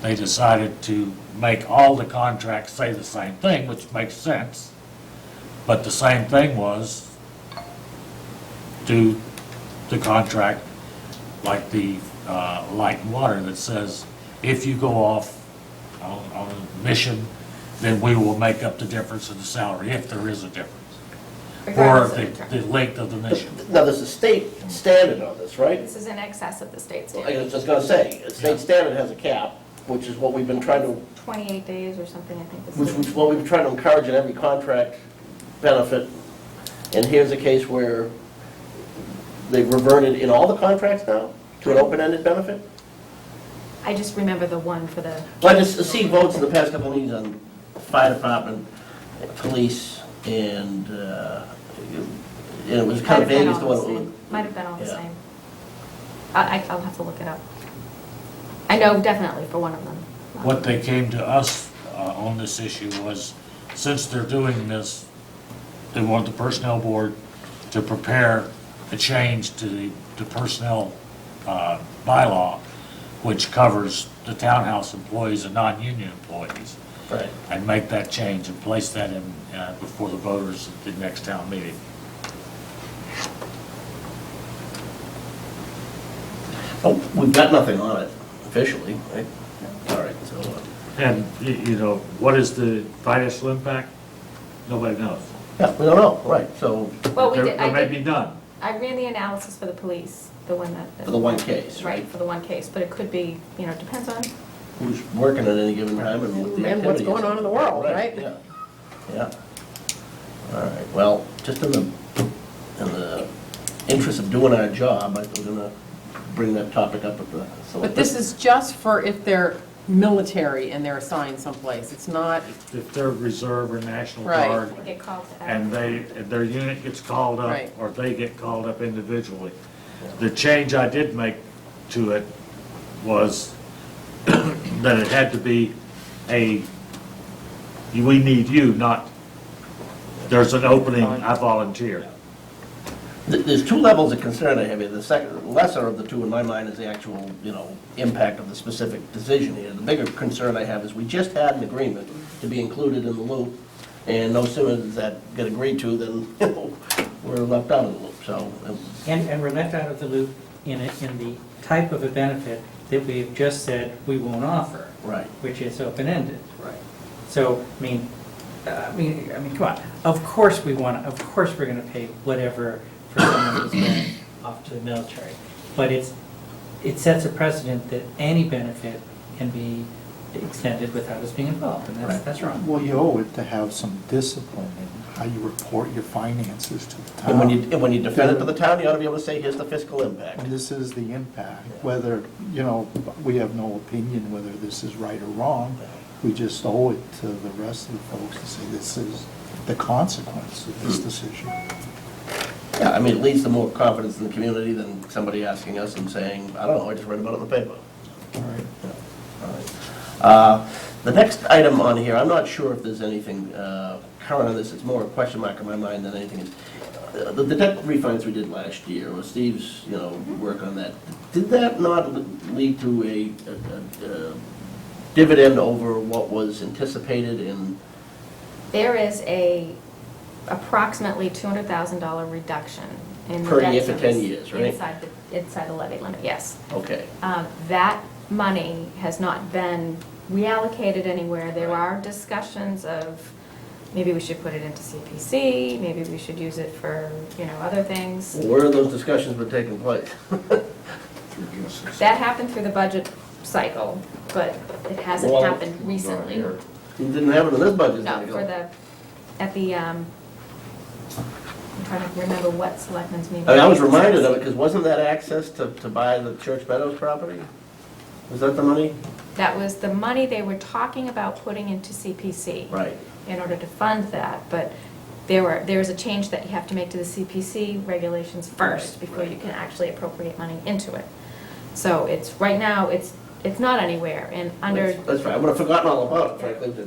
they decided to make all the contracts say the same thing, which makes sense. But the same thing was do the contract like the Light and Water that says, if you go off on a mission, then we will make up the difference in the salary, if there is a difference. Or regardless of the term. the length of the mission. Now, there's a state standard on this, right? This is in excess of the state I standard. was just gonna say, a state standard has a cap, which is what we've been trying to 28 days or something, I think. which is what we've been trying to encourage in every contract benefit. And here's a case where they've reverted in all the contracts now to an open-ended benefit? I just remember the one for the, Well, I just see votes in the past couple of meetings on fire department, police, and it was kind of vague as to what it was. might have been all the Yeah. same. I'll have to look it up. I know definitely for one of them. What they came to us on this issue was, since they're doing this, they want the personnel board to prepare a change to the personnel bylaw, which covers the townhouse employees and non-union employees, Right. and make that change and place that in before the voters at the next town meeting. Oh, we've got nothing on it officially, right? All right, so, And, what is the financial impact? Nobody knows. yeah, we don't know, right, so, Well, we There did, there may be none. I ran the analysis for the police, the one that. For the one case, right? Right, for the one case, but it could be, depends on, who's working at any given time and what the And what's activity is. going on in the world, right? Yeah, yeah. All right, well, just in the interest of doing our job, we're gonna bring that topic up at the. But this is just for if they're military and they're assigned someplace. It's not, If they're reserve or National Right. Guard, they get called to and their unit gets called up, Right. or they get called up individually. The change I did make to it was that it had to be we need you, not, there's an opening, I volunteer. There's two levels of concern I have here. The second, lesser of the two in my mind is the actual, impact of the specific decision here. The bigger concern I have is we just had an agreement to be included in the loop, and no sooner does that get agreed to, than we're left out of the loop, so. And we're left out of the loop in the type of a benefit that we've just said we won't offer, Right. which is open-ended. Right. So, I mean, come on. Of course we're gonna pay whatever for someone who's going off to the military. But it sets a precedent that any benefit can be extended without us being involved, and that's wrong. Well, you owe it to have some discipline in how you report your finances to the And when town. when you defend it to the town, you ought to be able to say, here's the fiscal impact. And this is the impact, whether, we have no opinion whether this is right or wrong. We just owe it to the rest of the folks to say this is the consequence of this decision. Yeah, I mean, it leads to more confidence in the community than somebody asking us and saying, I don't know, I just read about it in the paper. All right. All right. The next item on here, I'm not sure if there's anything current on this, it's more a question mark in my mind than anything is. The debt refinance we did last year, or Steve's, work on that, did that not lead to a dividend over what was anticipated in? There is a approximately $200,000 reduction in the Per debt year for service 10 years, right? Inside the levy limit, yes. Okay. That money has not been reallocated anywhere. There Right. are discussions of, maybe we should put it into CPC, maybe we should use it for, other things. Where have those discussions been taking place? That happened through the budget cycle, but it hasn't Well, happened recently. You didn't have it in this budget. No, I'm trying to remember what selectmen's meeting. I was reminded of it, because wasn't that access to buy the Church Meadows property? Was that the money? That was the money they were talking about putting into CPC. Right. In order to fund that, but there's a change that you have to make to the CPC regulations first before you can actually appropriate money into it. So right now, it's not anywhere, and under. That's right, I would have forgotten all about it, frankly,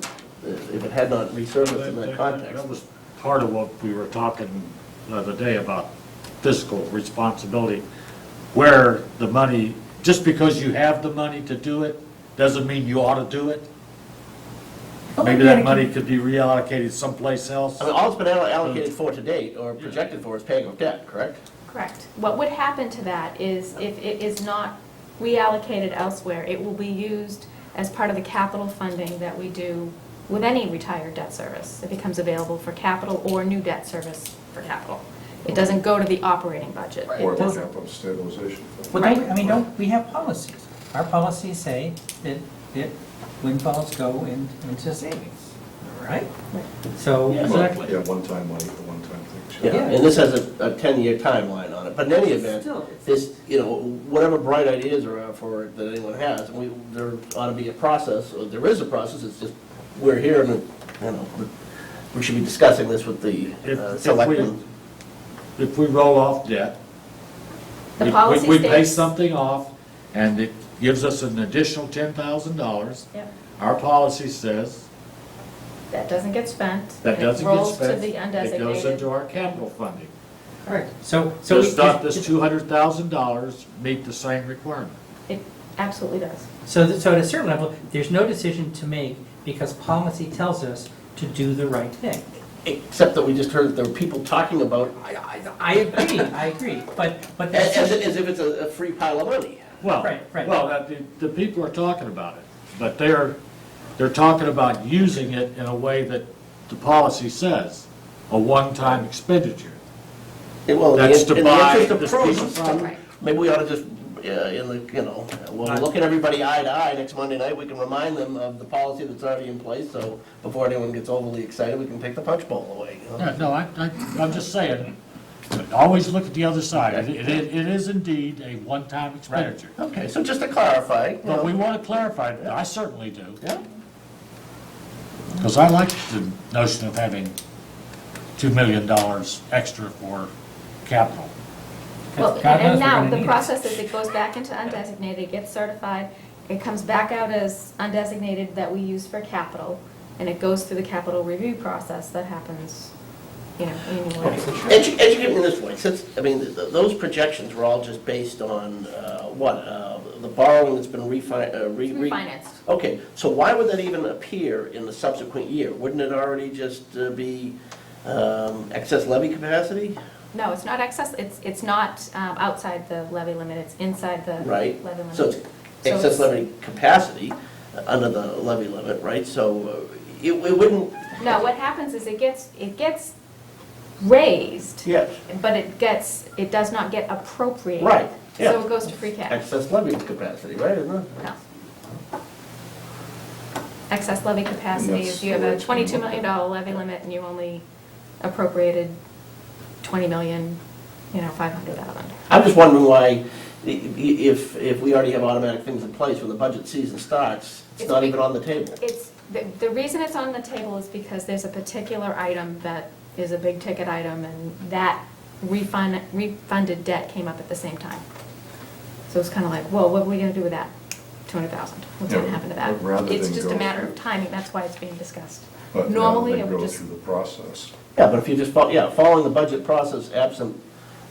if it had not resurfaced in that context. That was part of what we were talking the other day about fiscal responsibility, where the money, just because you have the money to do it, doesn't mean you ought to do it. Maybe that money could be reallocated someplace else. I mean, all it's been allocated for to date, or projected for, is paying off debt, correct? Correct. What would happen to that is if it is not reallocated elsewhere, it will be used as part of the capital funding that we do with any retired debt service. It becomes available for capital or new debt service for capital. It doesn't go to the operating budget. Right. It Or doesn't- capital stabilization. Well, don't we have policies? Our policies say that windfalls go into savings, right? So. Yeah, Exactly. Yeah, one-time money for one-time things. Yeah, and this has a 10-year timeline on it, but in any event, Still, this, whatever bright ideas are out for it that anyone has, there ought to be a process, or there is a process, it's just, we're here and, we should be discussing this with the selectmen. If we roll off debt, The policy we pay states. something off, and it gives us an additional $10,000. Yep. Our policy says That doesn't get spent. that doesn't get It rolls to spent. the It goes undesignated. into our capital funding. Right, so. Does not this $200,000 meet the same requirement? It absolutely does. So at a certain level, there's no decision to make because policy tells us to do the right thing. Except that we just heard that there were people talking about, I agree, but as that's. if it's a free pile of money. Well, Right. the people are talking about it, but they're talking about using it in a way that the policy says, a one-time expenditure. Well, That's to in the buy interest of this piece of prudence, property. maybe we ought to just, when we look at everybody eye to eye next Monday night, we can remind them of the policy that's already in place, so before anyone gets overly excited, we can take the punch bowl away. Yeah, no, I'm just saying, always look at the other side. It is indeed a one-time expenditure. Okay, so just to clarify, But we want to clarify it, I certainly do, yeah, because I like the notion of having $2 million extra for capital. Well, God knows and we're now, gonna the need it. process is it goes back into undesignated, it gets certified, it comes back out as undesignated that we use for capital, and it goes through the capital review process that happens, annually. educate me this way, since, those projections were all just based on, the borrowing that's been Refinanced. Okay, so why would that even appear in the subsequent year? Wouldn't it already just be excess levy capacity? No, it's not excess, it's not outside the levy limit, it's inside the Right, levy limit. so it's excess levy capacity under the levy limit, right? So it wouldn't, No, what happens is it gets raised, yes, but it does not get appropriated. right, yeah. So it goes to free cash. Excess levy capacity, right, isn't it? No. excess levy capacity And is you have a that's the way it's $22 million levy limit and you only appropriated 20 million, 500,000. I'm just wondering why, if we already have automatic things in place, when the budget season starts, it's not even on the table. It's, the reason it's on the table is because there's a particular item that is a big ticket item, and that refunded debt came up at the same time. So it's kind of like, well, what are we gonna do with that? 200,000, what's gonna Yeah, happen to that? but rather It's than just a go matter of through- timing, that's why it's being discussed. But Normally, rather it than would go just, through the process. Yeah, but if you just, following the budget process absent,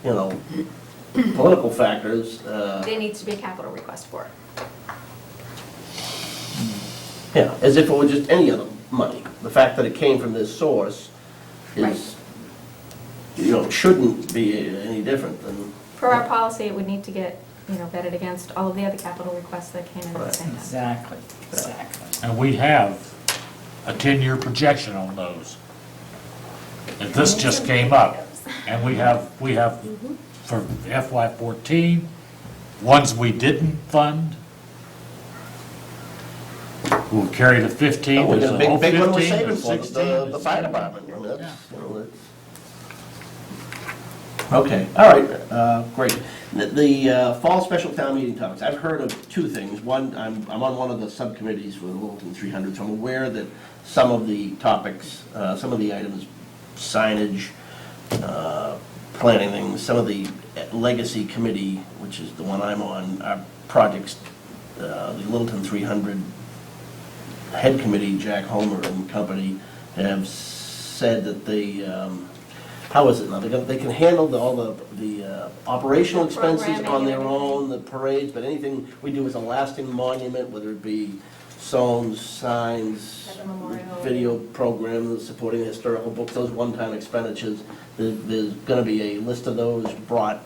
political factors, there needs to be a capital request for it. yeah, as if it were just any other money. The fact that it came from this source is, shouldn't be any different than. Per our policy, it would need to get, vetted against all of the other capital requests that came in at the same time. Exactly. And we have a 10-year projection on those. And this just came up, and we have for FY14, ones we didn't fund. We'll carry the 15, We there's got a a whole big one we're 15, saving there's for, 16. the fire department. I mean, that's. Okay, all right, great. The fall special town meeting topics, I've heard of two things. One, I'm on one of the subcommittees for the Littleton 300, so I'm aware that some of the topics, some of the items, signage, planning things, some of the legacy committee, which is the one I'm on, are projects, the Littleton 300 head committee, Jack Homer and company, have said that they, how is it now? They can handle all the operational expenses on their own, the parades, but anything we do as a lasting monument, whether it be songs, signs, At the memorial. video programs, supporting the historical books, those one-time expenditures, there's gonna be a list of those brought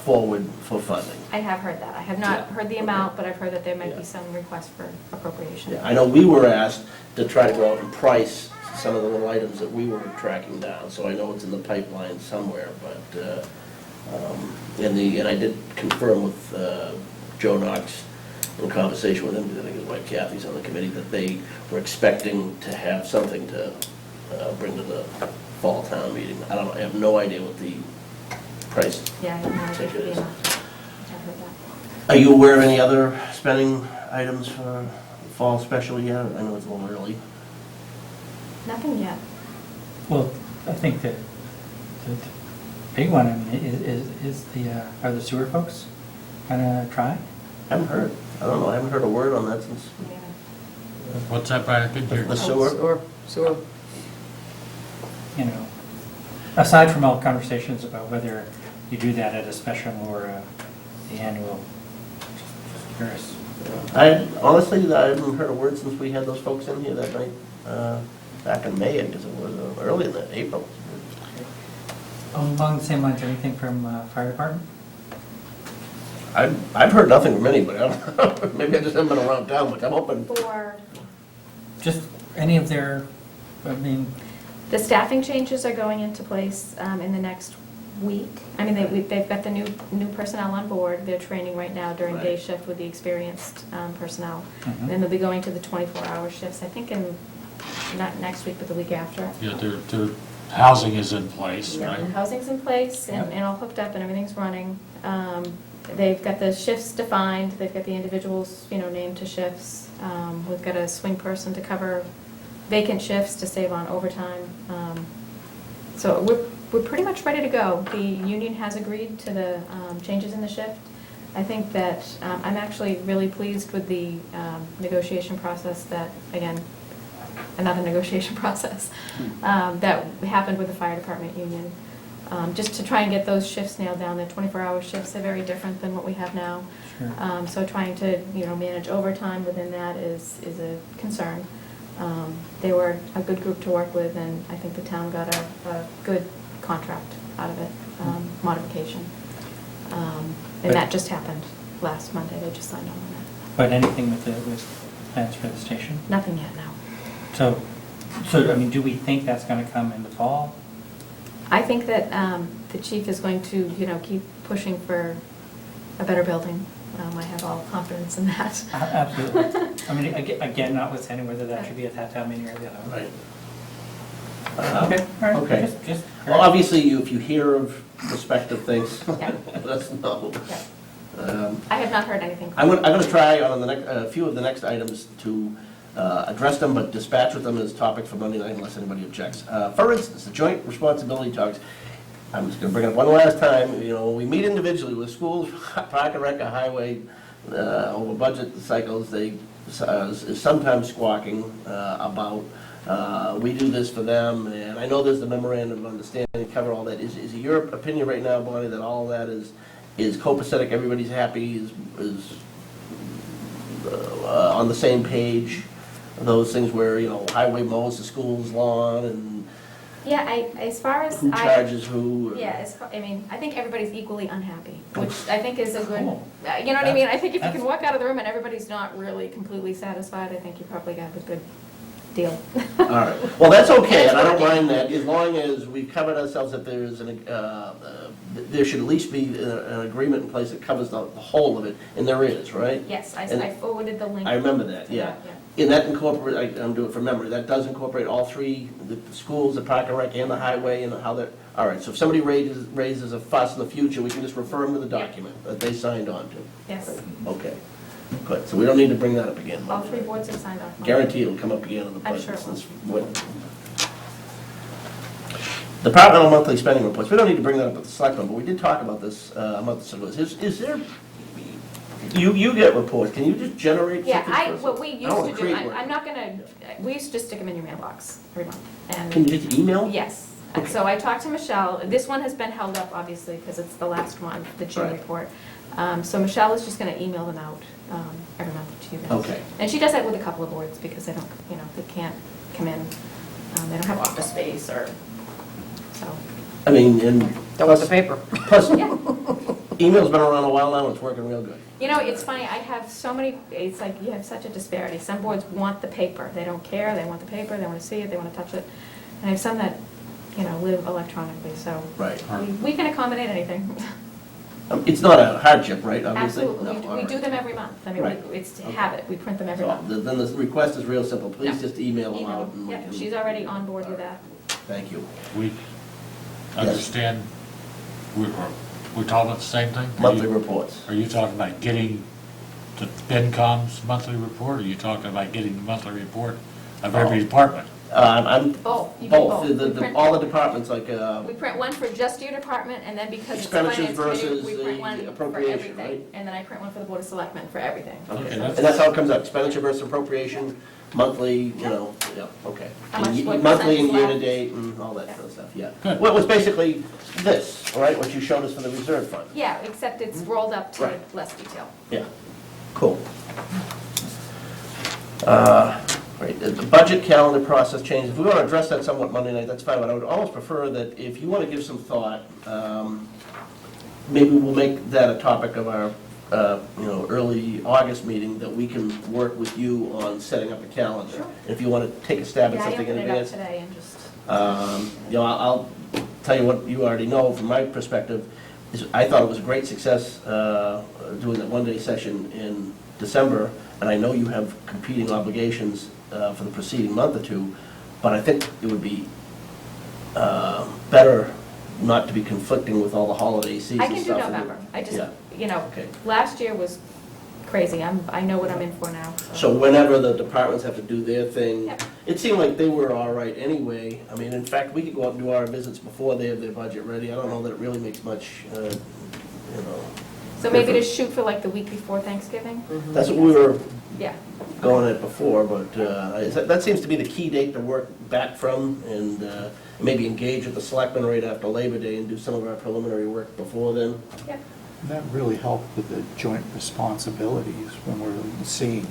forward for funding. I have heard that. I have not Yeah. heard the amount, but I've heard that there might Yeah. be some request for appropriation. Yeah, I know we were asked to try to go out and price some of the little items that we were tracking down, so I know it's in the pipeline somewhere, but, and I did confirm with Joe Knox in conversation with him, because I think his wife Kathy's on the committee, that they were expecting to have something to bring to the fall town meeting. I don't know, I have no idea what the price. Yeah, I have no idea for the Ticket is. amount. I've heard that. Are you aware of any other spending items for fall special yet? I know it's a little early. Nothing yet. Well, I think that the big one, I mean, is are the sewer folks gonna try? Haven't heard. I don't know, I haven't heard a word on that since Yeah. What's that, Brian? I couldn't hear. the sewer. Sewer. Aside from all conversations about whether you do that at a special or the annual, just curious. I honestly, I haven't heard a word since we had those folks in here that night, back in May, I guess it was, early in April. Along the same lines, anything from fire department? I've heard nothing from anybody. I don't know. Maybe I just haven't been around town much. I'm hoping. For, Just any of their, I mean, the staffing changes are going into place in the next week. I mean, they've got the new personnel on board. They're training right now during day Right. shift with the experienced personnel. Mhm. Then they'll be going to the 24-hour shifts, I think not next week, but the week after. Yeah, their housing is in place, Yeah, right? the housing's in place and all hooked up and everything's running. They've got the shifts defined, they've got the individuals, named to shifts. We've got a swing person to cover vacant shifts to save on overtime. So we're pretty much ready to go. The union has agreed to the changes in the shift. I think that I'm actually really pleased with the negotiation process that, again, another negotiation process that happened with the fire department union. Just to try and get those shifts nailed down. The 24-hour shifts are very different than what we have now. sure. So trying to, manage overtime within that is a concern. They were a good group to work with, and I think the town got a good contract out of it, modification. And that just happened last Monday. They just signed on that. But anything with plans for the station? Nothing yet, no. So, I mean, do we think that's gonna come in the fall? I think that the chief is going to, keep pushing for a better building. I have all confidence in that. Absolutely. I mean, again, notwithstanding whether that should be at that town meeting or the other. Right. Okay, all right. Okay. Just. Well, obviously, if you hear of prospective things, Yeah. let us know. Yeah. I have not heard anything. I'm gonna try on the next, a few of the next items to address them, but dispatch with them as topics for Monday night unless anybody objects. For instance, the joint responsibility talks, I'm just gonna bring it up one last time, you know, we meet individually with schools, park and rec, or highway, over budget cycles, they is sometimes squawking about, we do this for them, and I know there's the memorandum of understanding, cover all that. Is it your opinion right now, Bonnie, that all that is copacetic, everybody's happy, is on the same page? Those things where, you know, highway mows the school's lawn, and Yeah, as far as who I. charges who? Yeah, I mean, I think everybody's equally unhappy, which Oh. I think is a good, you know what I mean? I think if you can walk out of the room and everybody's not really completely satisfied, I think you probably got a good deal. All right, well, that's okay, and I don't mind that, as long as we've covered ourselves, that there is there should at least be an agreement in place that covers the whole of it, and there is, right? Yes, And I forwarded the link. I remember that, to yeah. And that incorporate, I'm doing it from memory, that does incorporate all three, the schools, the park and rec, and the highway, and how they're, all right, so if somebody raises a fuss in the future, we can just refer them to the document that they signed on to. Yes, Okay, good, so we don't need to bring that up again. all three boards have signed off. on it. Guarantee it'll come up again in the I'm budget. sure it will. since what- Departmental monthly spending reports, we don't need to bring that up at the selectmen, but we did talk about this a month ago. Is there, you get reports, can you just generate Yeah, something for us? what we I used don't wanna to do, create work. I'm not gonna, we used to just stick them in your mailbox every month. And Can you just email? yes, Okay. so I talked to Michelle, this one has been held up, obviously, because it's the last one, the June Right. report. So Michelle is just gonna email them out every month to you guys. Okay. And she does that with a couple of boards, because they don't, they can't come in, they don't have office space, or, so, I mean, and Don't want the paper. plus, yeah. email's been around a while now, and it's working real good. It's funny, I have so many, it's like you have such a disparity. Some boards want the paper, they don't care, they want the paper, they want to see it, they want to touch it. And I have some that, live electronically, so Right. we can accommodate anything. It's not a hardship, right, obviously? Absolutely, No, all we do right. them every month. I mean, Right. it's to Okay. have it, we print them every So, month. then the request is real simple, please Yeah. just email them Email out. and we Yep, can- she's already on board with that. Thank you. We understand, we're talking about the same thing? Monthly reports. Are you talking about getting the FinCom's monthly report, or are you talking about getting the monthly report of every department? I'm Both, you do both. both, We print- all the departments, like, We print one for just your department, and then because it's finance Expenditures committee, versus we print the one for appropriation, everything. right? And then I print one for the Board of Selectmen for everything. okay, Okay, and that's- that's how it comes out, expenditure versus appropriation, monthly, yeah, okay. How much, And what monthly and percentage left? year-to-date and all that kind of stuff, yeah. Good. Well, it was basically this, all right, what you showed us for the reserve fund. Yeah, except it's rolled up to Right. less detail. Yeah, cool. Great, the budget calendar process change, if we want to address that somewhat Monday night, that's fine, but I would almost prefer that if you want to give some thought, maybe we'll make that a topic of our, early August meeting, that we can work with you on setting up a calendar. Sure. If you want to take a stab at Yeah, I something in opened it up advance. today and just, I'll tell you what you already know from my perspective, is I thought it was a great success doing that one-day session in December, and I know you have competing obligations for the preceding month or two, but I think it would be better not to be conflicting with all the holiday season I stuff. can do November. I just, Yeah. Okay. last year was crazy. I know what I'm in for now, So whenever the departments have to do their thing, Yep. it seemed like they were all right anyway. I mean, in fact, we could go out and do our visits before they have their budget ready. I don't know that it really makes much, So maybe to shoot for like the week before Thanksgiving? That's what we were Yeah. going at before, but that seems to be the key date to work back from, and maybe engage with the selectmen right after Labor Day and do some of our preliminary work before then. Yeah. That really helped with the joint responsibilities when we're seeing,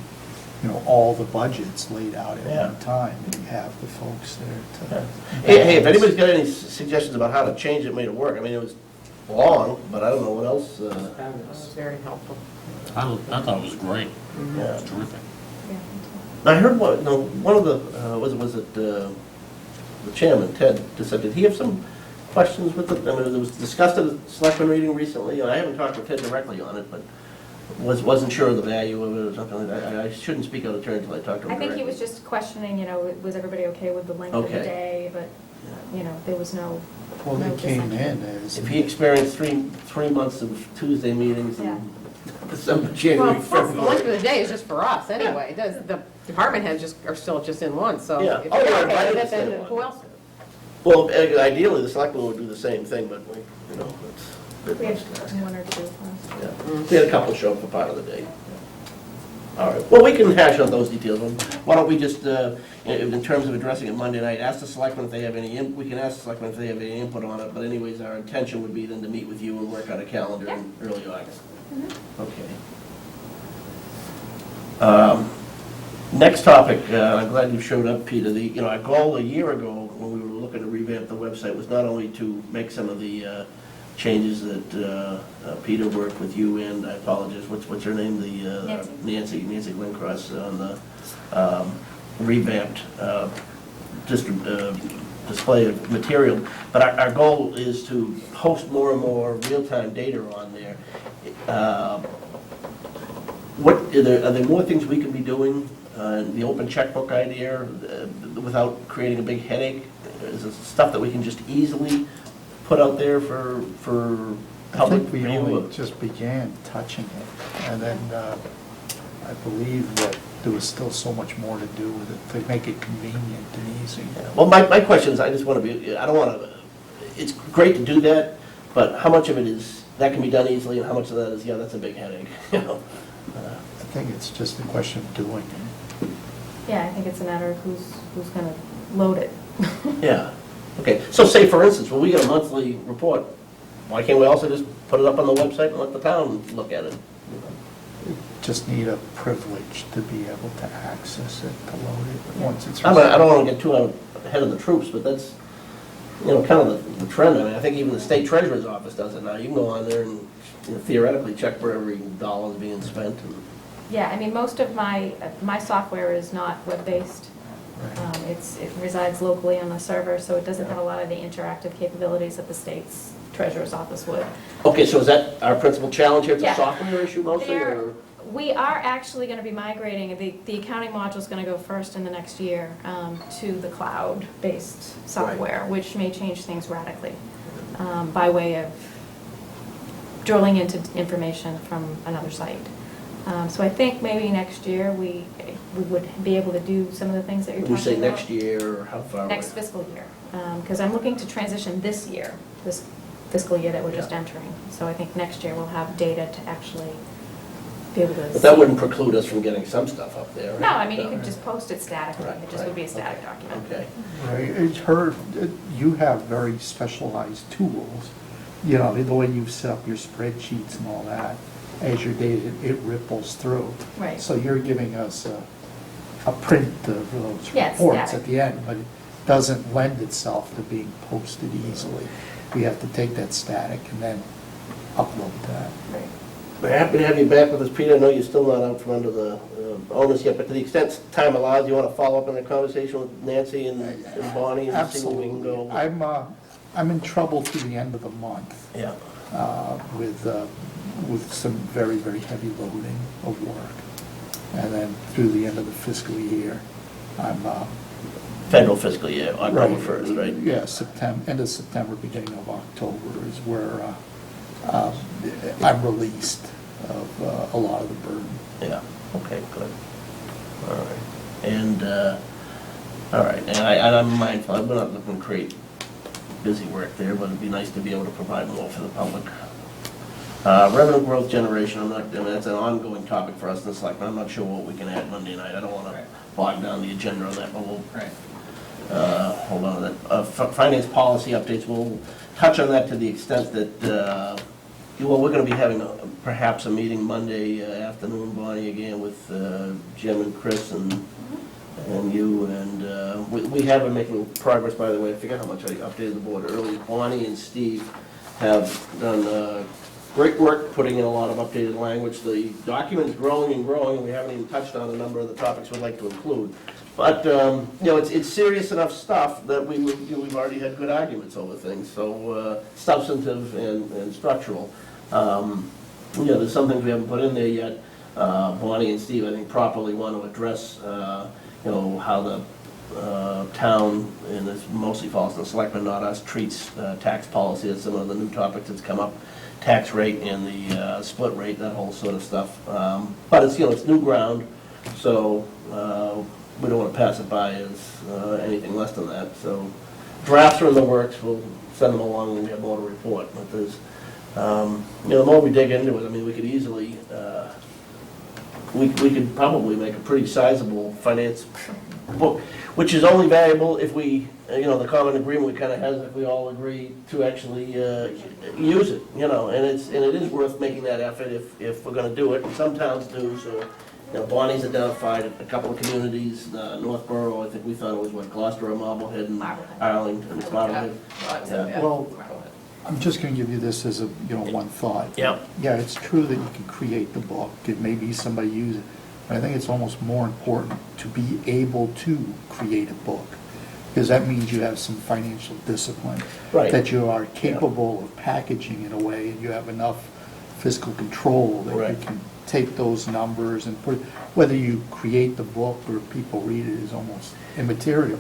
all the budgets laid out at Yeah. one time, and you have the folks there to. Hey, if anybody's got any suggestions about how to change it, made it work, I mean, it was long, but I don't know what else, That was very helpful. I thought it was great. yeah. It was terrific. Yeah. I heard one of the, was it the chairman, Ted, just said, did he have some questions with it? I mean, it was discussed at a selectman meeting recently, and I haven't talked with Ted directly on it, but wasn't sure of the value of it or something like that. I shouldn't speak out of turn until I talk to him I think he directly. was just questioning, was everybody okay with the length of the Okay. day, but, there was no. Well, no they came dissension. in as. If he experienced three months of Tuesday meetings Yeah. in December, Well, January, plus, the length of February. the day is just for us anyway. The department heads are still just in one, so. Yeah. If Oh, they're yeah, okay invited with to it, stay then in who one. else? Well, ideally, the selectmen would do the same thing, but it's a bit We much had to ask. one or two. Yeah. We had a couple show up for part of the day. All right, well, we can hash out those details. Why don't we just, in terms of addressing it Monday night, ask the selectmen if they have any, we can ask the selectmen if they have any input on it, but anyways, our intention would be then to meet with you and work out a calendar in early August. Okay. Next topic, I'm glad you showed up, Peter. Our goal a year ago, when we were looking to revamp the website, was not only to make some of the changes that Peter worked with you and, I apologize, what's her name? Nancy Glencross on the revamped display of material. But our goal is to post more and more real-time data on there. Are there more things we can be doing? The open checkbook idea, without creating a big headache? Is it stuff that we can just easily put out there for I public think we view? only just began touching it, and then I believe that there was still so much more to do with it, to make it convenient and easy. Well, my question is, I just want to be, I don't want to, it's great to do that, but how much of it is, that can be done easily, and how much of that is, that's a big headache, I think it's just a question of doing it. Yeah, I think it's a matter of who's gonna load it. Yeah, okay, so say for instance, when we get a monthly report, why can't we also just put it up on the website and let the town look at it? Just need a privilege to be able to access it, to load it, once it's. I don't want to get too out ahead of the troops, but that's, kind of the trend. I mean, I think even the state treasurer's office does it now. You can go on there and theoretically check where every dollar is being spent. Yeah, I mean, most of my software is not web-based. Right. It resides locally on the server, so it doesn't have a lot of the interactive capabilities that the state's treasurer's office would. Okay, so is that our principal challenge here? It's Yeah. a software issue mostly, or? We are actually going to be migrating, the accounting module is going to go first in the next year to the cloud-based software, which may change things radically by way of drilling into information from another site. So I think maybe next year we would be able to do some of the things that you're When talking about. you say next year, or how far away? Next fiscal year, because I'm looking to transition this year, this fiscal year that we're just Yeah. entering. So I think next year we'll have data to actually be able to. But that see. wouldn't preclude us from getting some stuff up there, right? No, I mean, you could just post it statically, Right, it just would be a right, static okay, document. Okay. Right, it's her, you have very specialized tools, the way you set up your spreadsheets and all that, as your data, it ripples through. Right. So you're giving us a print of those Yeah, it's reports static. at the end, but it doesn't lend itself to being posted easily. We have to take that static and then upload that. Right. We're happy to have you back with us, Peter. I know you're still not out from under the onus yet, but to the extent time allows, you want to follow up on the conversation with Nancy and Bonnie and see where we can go? Absolutely. I'm in trouble through the end of the month Yeah. with some very, very heavy loading of work. And then through the end of the fiscal year, I'm Federal fiscal year, October Right. 1st, right? Yeah, end of September, beginning of October is where I'm released of a lot of the burden. Yeah, okay, good. All right. And, all right, and I'm mindful, I'm not looking to create busy work there, but it'd be nice to be able to provide more for the public. Revenue growth generation, that's an ongoing topic for us in the Selectmen. I'm not sure what we can add Monday night. I don't want to bog down the agenda on that, but we'll, hold on to that. Finance policy updates, we'll touch on that to the extent that, we're going to be having perhaps a meeting Monday afternoon, Bonnie, again, with Jim and Chris and you, and we have been making progress, by the way. I forget how much I updated the board earlier. Bonnie and Steve have done great work putting in a lot of updated language. The document is growing and growing, and we haven't even touched on a number of the topics we'd like to include. But, it's serious enough stuff that we've already had good arguments over things, so substantive and structural. Yeah, there's some things we haven't put in there yet. Bonnie and Steve, I think, properly want to address, how the town, and this mostly falls on the selectmen, not us, treats tax policy. That's some of the new topics that's come up, tax rate and the split rate, that whole sort of stuff. But it's, it's new ground, so we don't want to pass it by as anything less than that. So drafts are in the works. We'll send them along when we have more to report. But there's, the more we dig into it, I mean, we could easily, we could probably make a pretty sizable finance book, which is only valuable if we, the common agreement we kind of have, if we all agree to actually use it, and it is worth making that effort if we're going to do it. And some towns do, so. Bonnie's identified a couple of communities, Northborough, I think we thought it was, Gloucester or Marblehead, and Arlington, it's Marblehead. Yeah. Well, I'm just going to give you this as a, one thought. Yep. Yeah, it's true that you can create the book, and maybe somebody use it, but I think it's almost more important to be able to create a book, because that means you have some financial discipline. Right. That you are capable of packaging in a way, and you have enough fiscal control that Right. you can take those numbers and put, whether you create the book or people read it is almost immaterial.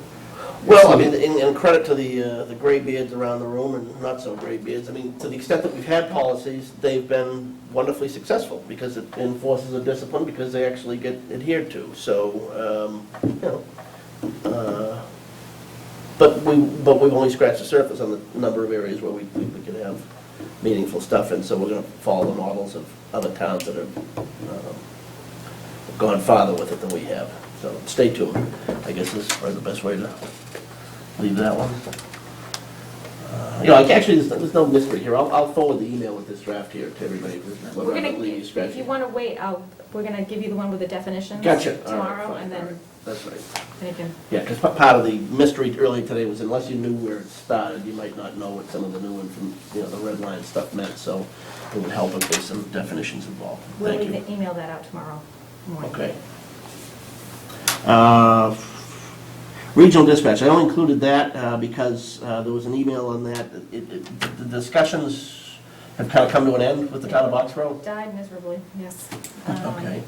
Well, I mean, and credit to the gray beards around the room and not so gray beards. I mean, to the extent that we've had policies, they've been wonderfully successful because it enforces a discipline because they actually get adhered to. So, but we've only scratched the surface on the number of areas where we could have meaningful stuff in. So we're going to follow the models of other towns that have gone farther with it than we have. So stay tuned, I guess is probably the best way to leave that one. Actually, there's no mystery here. I'll forward the email with this draft here to everybody. We're gonna, if you want to wait, we're gonna give you the one with the definitions Gotcha. All right, tomorrow, fine, and all then right. That's right. you can. Yeah, because part of the mystery earlier today was unless you knew where it started, you might not know what some of the new the red line stuff meant. So it would help if there's some definitions involved. We'll Thank you. email that out tomorrow morning. Okay. Regional dispatch, I only included that because there was an email on that. The discussions have kind of come to an end with the town of Boxborough? Died miserably, yes. Okay.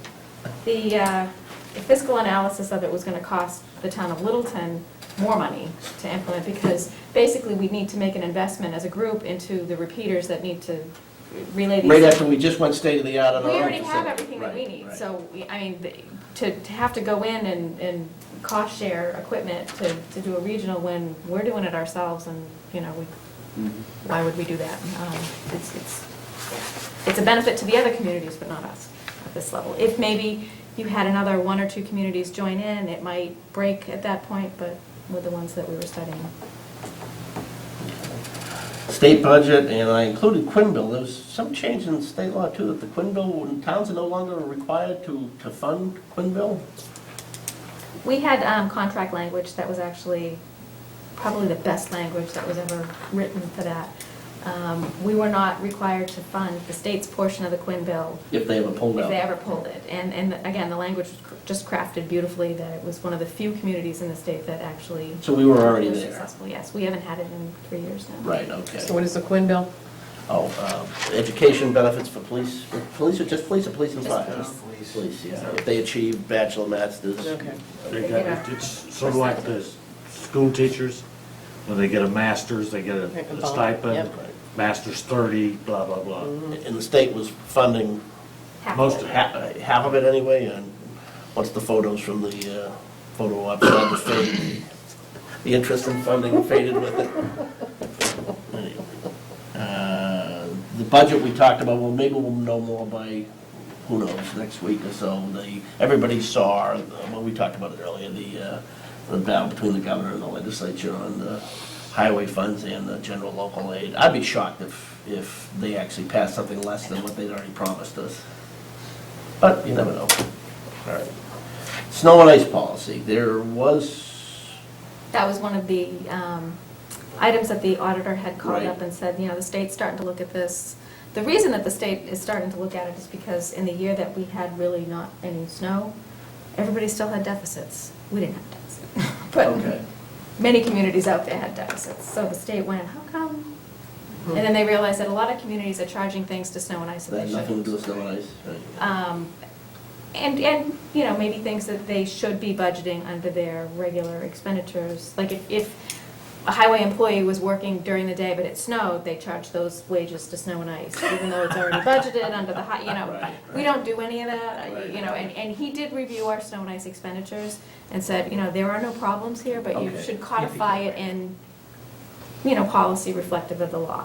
The fiscal analysis of it was going to cost the town of Littleton more money to implement, because basically we need to make an investment as a group into the repeaters that need to relay these. Right after we just went state of the art on our We own already have facility. everything that we Right, need, right. so, to have to go in and cost share equipment to do a regional when we're doing it ourselves, and, why would we do that? It's a benefit to the other communities, but not us at this level. If maybe you had another one or two communities join in, it might break at that point, but with the ones that we were studying. State budget, and I included Quinville. There was some change in state law too, that the Quinville, towns are no longer required to fund Quinville? We had contract language that was actually probably the best language that was ever written for that. We were not required to fund the state's portion of the Quinville If they ever pulled if out. they ever pulled it. And again, the language was just crafted beautifully, that it was one of the few communities in the state that actually So we were already was there. successful. Yes, we haven't had it in 3 years now. Right, okay. So what is the Quinn bill? Education benefits for police or just police or police and Just fire? police. Police, yeah. If they achieve bachelor, masters. Okay. They got, it's sort of like the school teachers, when they get a master's, they get a stipend, Yep. master's 30, blah, blah, blah. And the state was funding Half Most of of it. half of it anyway, and once the photos from the photo ops had to fade, the interest in funding faded with it. Anyway, the budget we talked about, well, maybe we'll know more by, who knows, next week or so. Everybody saw, well, we talked about it earlier, the battle between the governor and the legislature on the highway funds and the general local aid. I'd be shocked if they actually passed something less than what they'd already promised us. But you never know. All right. Snow and ice policy. There was, That was one of the items that the auditor had called Right. up and said, the state's starting to look at this. The reason that the state is starting to look at it is because in the year that we had really not any snow, everybody still had deficits. We didn't have deficits. But okay. many communities out there had deficits. So the state went, how come And then they realized that a lot of communities are charging things to snow and ice that That they had nothing to do shouldn't. with snow and ice, right? And, you know, maybe things that they should be budgeting under their regular expenditures. Like if a highway employee was working during the day but it snowed, they charge those wages to snow and ice, even though it's already budgeted under the, you know. Right, We right. don't do any of that, Right. you know, and he did review our snow and ice expenditures and said, you know, there are no problems here, but you Okay. should codify it in, you know, policy reflective of the law.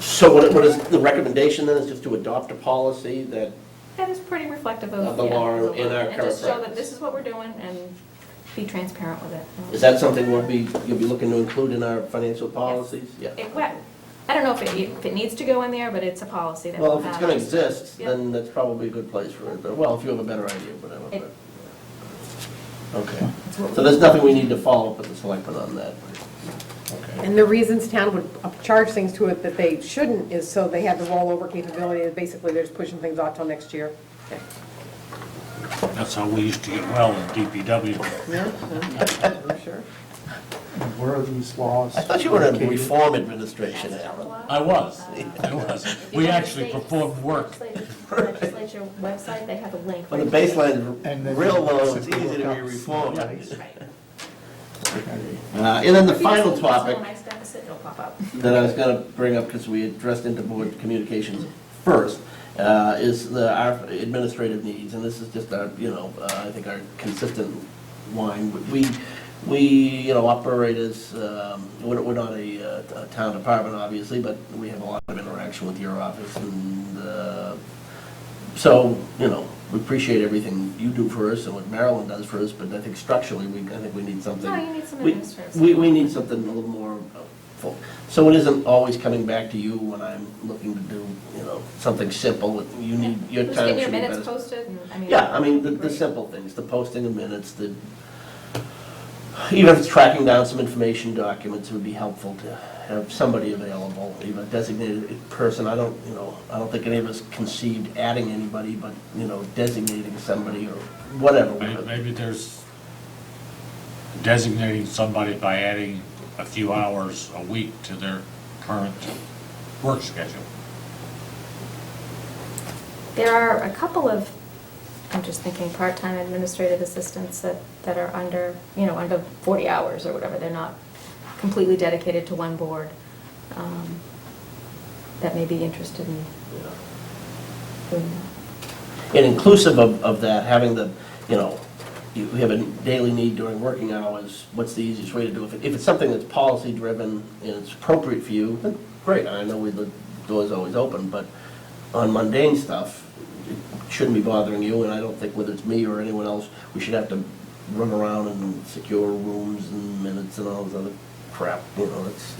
So what is the recommendation then, is just to adopt a policy that, That is pretty reflective of, Of the yeah, law of the in law. our And current just show that practice. this is what we're doing and be transparent with it. is that something you'll be looking to include in our financial policies? Yeah. I don't know if it needs to go in there, but it's a policy that Well, we'll if it's have. gonna exist, Yeah. then that's probably a good place for it, but, well, if you have a better idea, whatever. It- but- Okay, It's what so we- there's nothing we need to follow up with the selectmen on that? Okay. And the reasons town would charge things to it that they shouldn't is so they have the rollover capability, and basically they're just pushing things off till next year. That's how we used to get well in DPW. Yeah, I'm sure. Where are these laws? I thought you were in the located? reform administration, Alan. I was. We actually performed work. Legislature website, they have a link. When the where you baseline And is then real low, it's it's a easy to be look up reformed. snow can- Right. And then the If you final just look at topic snow and ice deficit, it'll pop up. that I was gonna bring up, because we addressed interboard communications first, is our administrative needs, and this is just our, I think our consistent line. We operate as, we're not a town department, obviously, but we have a lot of interaction with your office, and so, we appreciate everything you do for us and what Marilyn does for us, but I think structurally, I think we need something. No, you need some we- administrative. We need something a little more full. So it isn't always coming back to you when I'm looking to do, something simple. You need, your Just time getting should your be minutes better. posted, and, I mean. Yeah, I mean, the Great. simple things, the posting of minutes, even if it's tracking down some information documents, it would be helpful to have somebody available, even a designated person. I don't think any of us conceived adding anybody, but, designating somebody or whatever. Maybe there's designating somebody by adding a few hours a week to their current work schedule. There are a couple of, I'm just thinking, part-time administrative assistants that are under 40 hours or whatever. They're not completely dedicated to one board, that may be interested in doing that. And inclusive of that, having the, you have a daily need during working hours, what's the easiest way to do it? If it's something that's policy-driven and it's appropriate for you, then great, I know the door's always open, but on mundane stuff, it shouldn't be bothering you, and I don't think whether it's me or anyone else, we should have to run around and secure rooms and minutes and all this other crap, it's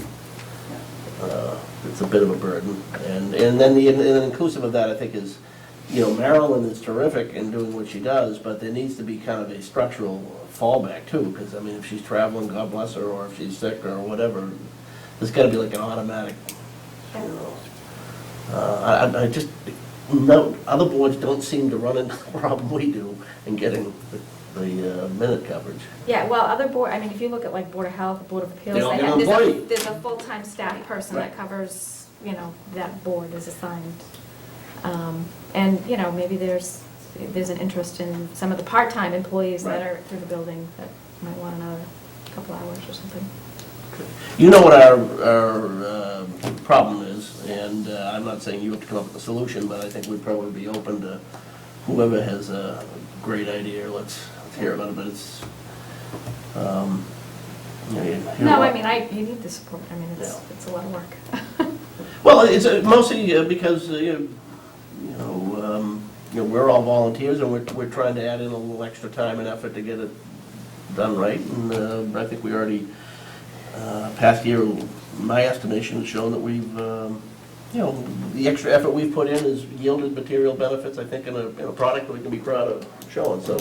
a bit of a burden. And then inclusive of that, I think, is, Marilyn is terrific in doing what she does, but there needs to be kind of a structural fallback too, because, I mean, if she's traveling, God bless her, or if she's sick or whatever, there's gotta be like an automatic, I just, no, other boards don't seem to run into the problem we do in getting the minute coverage. Yeah, well, other board, I mean, if you look at like Board of Health, Board of Appeals, They don't they get have, an employee. there's a full-time staff person Right. that covers, that board is assigned. And, maybe there's an interest in some of the part-time employees that Right. are through the building that might want another couple hours or something. You know what our problem is, and I'm not saying you have to come up with a solution, but I think we'd probably be open to whoever has a great idea, let's hear about it, but it's, you hear No, about- I mean, you need the support, I mean, it's a lot of work. Well, it's mostly because, we're all volunteers, and we're trying to add in a little extra time and effort to get it done right, and I think we already, past year, my estimation has shown that we've, the extra effort we've put in has yielded material benefits, I think, in a product that we can be proud of showing, so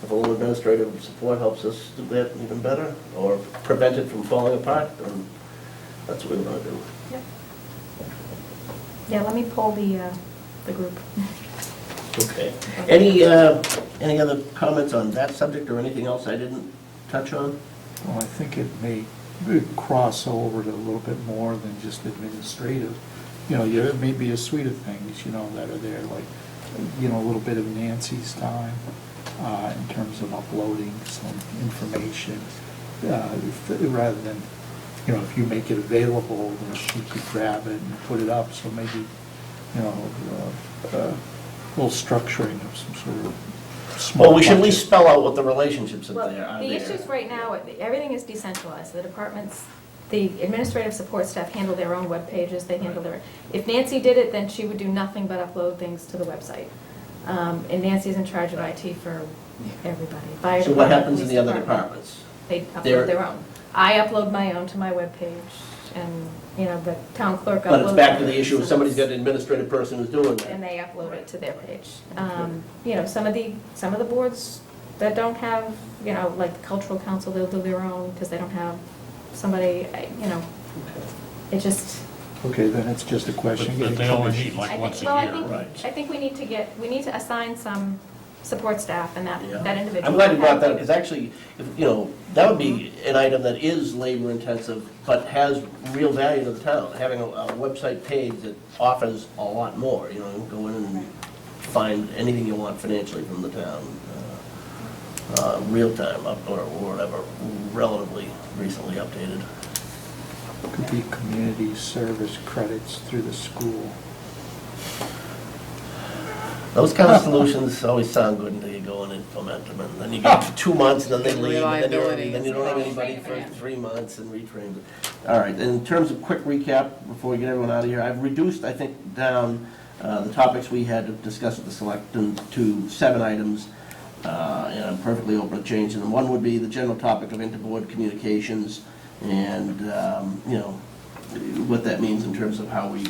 if a little administrative support helps us do that even better, or prevent it from falling apart, then that's what we want to do. Yep. Yeah, let me pull the group. Okay. Any other comments on that subject or anything else I didn't touch on? Well, I think it may cross over to a little bit more than just administrative. You know, there may be a suite of things, you know, that are there, like, you know, a little bit of Nancy's time in terms of uploading some information, rather than, you know, if you make it available, then she could grab it and put it up, so maybe, you know, a little structuring of some sort of small. Well, we should at least budget. spell out what the relationships Well, are there. the issues right now, everything is decentralized. The departments, the administrative support staff handle their own web pages, they handle their, if Nancy did it, then she would do nothing but upload things to the website. And Nancy's in charge of IT for everybody. Fire So what department, happens in police the other department. departments? They They're- upload their own. I upload my own to my webpage, and, you know, the town clerk uploads. But it's back to the theirs, issue, so if somebody's got it's- an administrative person who's doing And that. they upload it to their page. You know, some of the boards that don't have, you know, like the cultural council, they'll do their own, because they don't have somebody, you know, it just. Okay, then it's just a question of But getting they only permission. meet I like think- once a well, I year. think- right. I think we need to assign some support staff and that Yeah. individual. I'm glad you brought have that to- up, because actually, you know, that would be an item that is labor intensive, but has real value to the town. Having a website page that offers a lot more, you know, you can go in and find anything you want financially from the town, real time, up or whatever, relatively recently updated. Could be community service credits through the school. Those kind of solutions always sound good until you go and implement them, and then you get 2 months, and then they leave, and then you don't have anybody for 3 months and retrain. All right, in terms of quick recap, before we get everyone out of here, I've reduced, I think, down the topics we had to discuss at the selectmen to 7 items, and I'm perfectly open to changing them. One would be the general topic of interboard communications, and, you know, what that means in terms of how we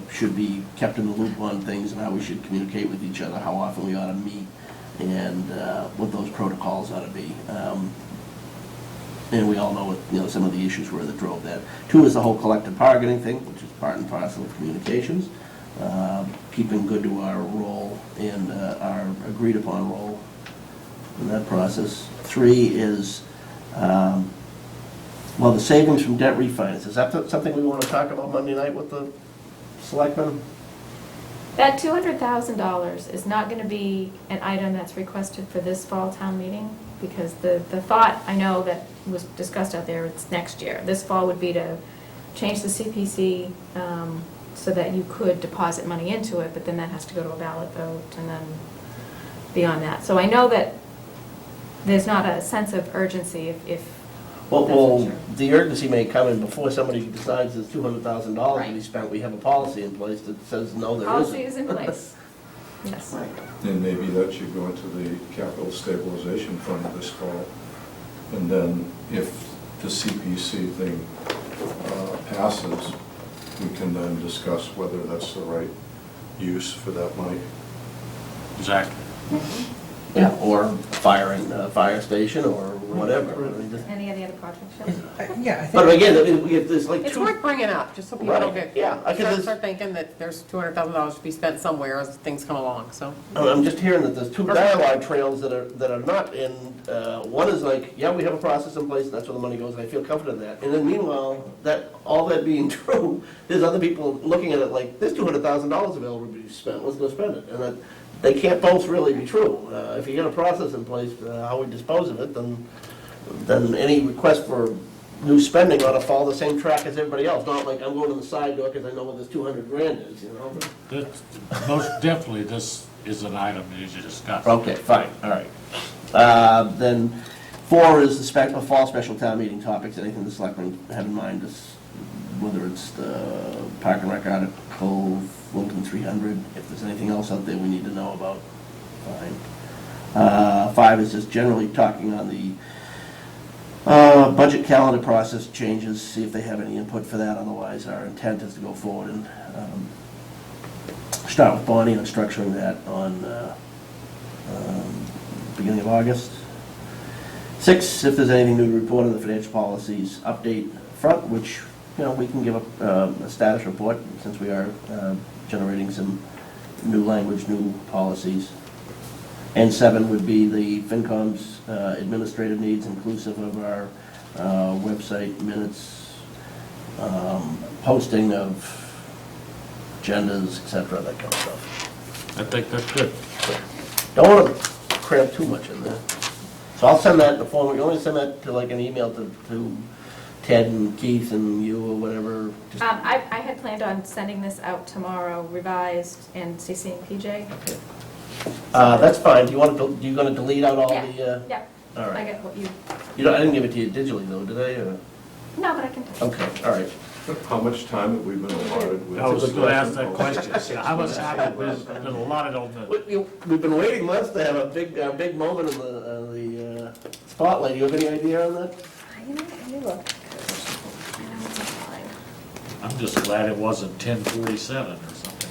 should be kept in the loop on things and how we should communicate with each other, how often we ought to meet, and what those protocols ought to be. And we all know what, you know, some of the issues were that drove that. 2 is the whole collective bargaining thing, which is part and parcel of communications, keeping good to our role and our agreed upon role in that process. 3 is well, the savings from debt refinance, is that something we want to talk about Monday night with the selectmen? That $200,000 is not going to be an item that's requested for this fall town meeting, because the thought, I know that was discussed out there, it's next year. This fall would be to change the CPC so that you could deposit money into it, but then that has to go to a ballot vote, and then beyond that. So I know that there's not a sense of urgency if Well, That's for well, sure. the urgency may come in before somebody decides there's $200,000 to be Right. spent. We have a policy in place that says, no, there isn't. policy is in place. Yes. And maybe that should go into the capital stabilization fund this fall. And then if the CPC thing passes, we can then discuss whether that's the right use for that money. Exactly. Yeah, or fire station or whatever. I mean, just- Any of the other projects? Shelley? Yeah, I think. But again, there's like It's 2. worth bringing up, just so people don't Right, get, yeah, I could just- start thinking that there's $200,000 to be spent somewhere as things come along, so. I'm just hearing that there's 2 dialogue trails that are not in, one is like, yeah, we have a process in place, that's where the money goes, and I feel confident in that. And then meanwhile, all that being true, there's other people looking at it like, there's $200,000 available to be spent, let's go spend it. And that, they can't both really be true. If you get a process in place, how we dispose of it, then any request for new spending ought to follow the same track as everybody else. Not like I'm going to the side door because I know what this 200 grand is, you know? Most definitely, this is an item that you should discuss. Okay, fine, all right. Then 4 is the fall special town meeting topics, anything the selectmen have in mind, whether it's the Park and Rec article, Wilton 300, if there's anything else out there we need to know about, fine. 5 is just generally talking on the budget calendar process changes, see if they have any input for that, otherwise our intent is to go forward and start with Bonnie and structuring that on beginning of August. 6, if there's anything new to report on the financial policies update front, which, you know, we can give a status report since we are generating some new language, new policies. And 7 would be the FinCom's administrative needs, inclusive of our website minutes, posting of agendas, et cetera, that kind of stuff. I think that's good. Don't want to cram too much in there. So I'll send that in the form, you only send that to like an email to Ted and Keith and you or whatever. Just- I had planned on sending this out tomorrow, revised, and CCing PJ. Okay. That's fine. Do you want to, you gonna delete out all Yeah. the, Yeah, all I right. get what you, I didn't give it to you digitally though, did I? or- no, but I can touch it. Okay, all right. How much time have we been allotted with I was this? going to ask that question. How much time has been allotted on the, We've been waiting months to have a big moment in the spotlight. You have any idea on that? You know, let me look. I know it's online. I'm just glad it wasn't 10:47 or something.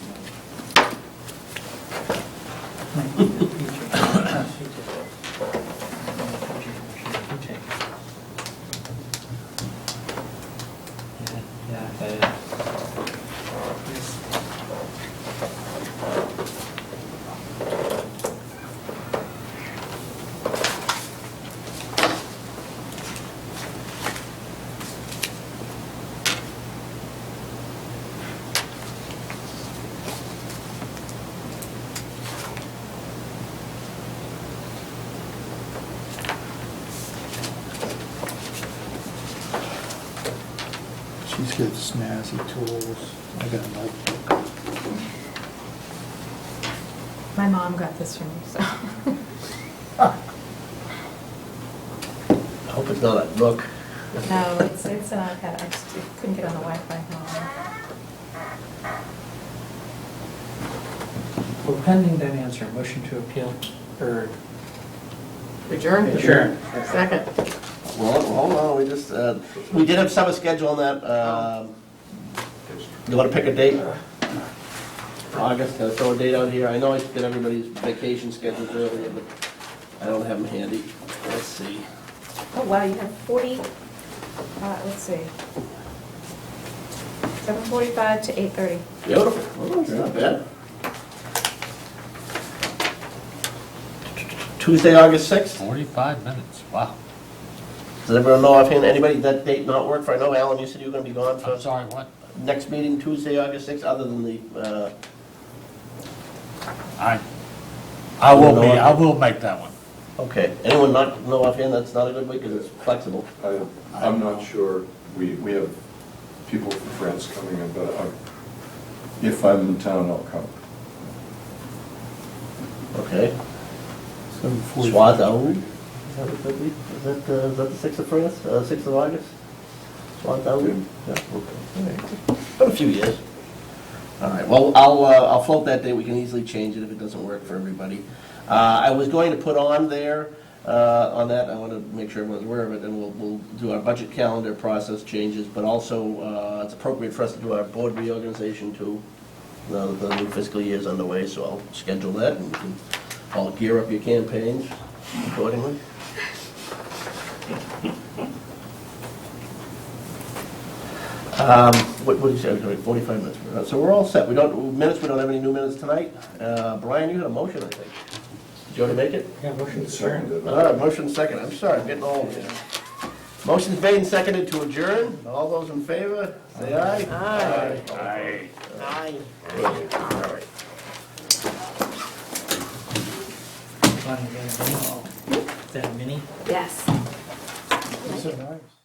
She's got snazzy tools. I got a notebook. My mom got this for me, so. I hope it's not a book. No, it's an iPad, I just couldn't get on the Wi-Fi. Well, pending that answer, motion to appeal, or Adjourn? Sure. Second. Well, hold on, we did have summer schedule on that. You want to pick a date? August, can I throw a date out here? I know I did everybody's vacation schedules earlier, but I don't have them handy. Let's see. Oh, wow, you have 40, let's see. 7:45 to 8:30. Beautiful. Oh, that's not bad. Tuesday, August 6th? 45 minutes, wow. Does everyone know offhand, anybody, that date not work for? I know, Alan, you said you were going to be gone I'm for sorry, what? next meeting, Tuesday, August 6th, other than the, I will make that one. okay. Anyone not know offhand that's not a good week because it's flexible? I'm not sure. We have people from France coming in, but if I'm in town, I'll come. Okay. 7:45. Schwa Daoud? Is that a good week? Is that the 6th of France, 6th of August? Schwa Daoud? Yeah, okay. All right. Been a few years. All right, well, I'll float that date. We can easily change it if it doesn't work for everybody. I was going to put on there, on that, I want to make sure everyone's aware of it, and we'll do our budget calendar process changes, but also, it's appropriate for us to do our board reorganization too. The new fiscal year's underway, so I'll schedule that, and you can all gear up your campaigns accordingly. What did you say, 45 minutes? So we're all set. We don't have any new minutes tonight. Brian, you had a motion, I think. Did you already make it? Yeah, motion to adjourn. Seconded. All right, motion second. I'm sorry, I'm getting old here. Motion's made and seconded to adjourn. All those in favor, say aye. Aye. Aye. Aye. All right. Is that a mini? Yes. These are nice.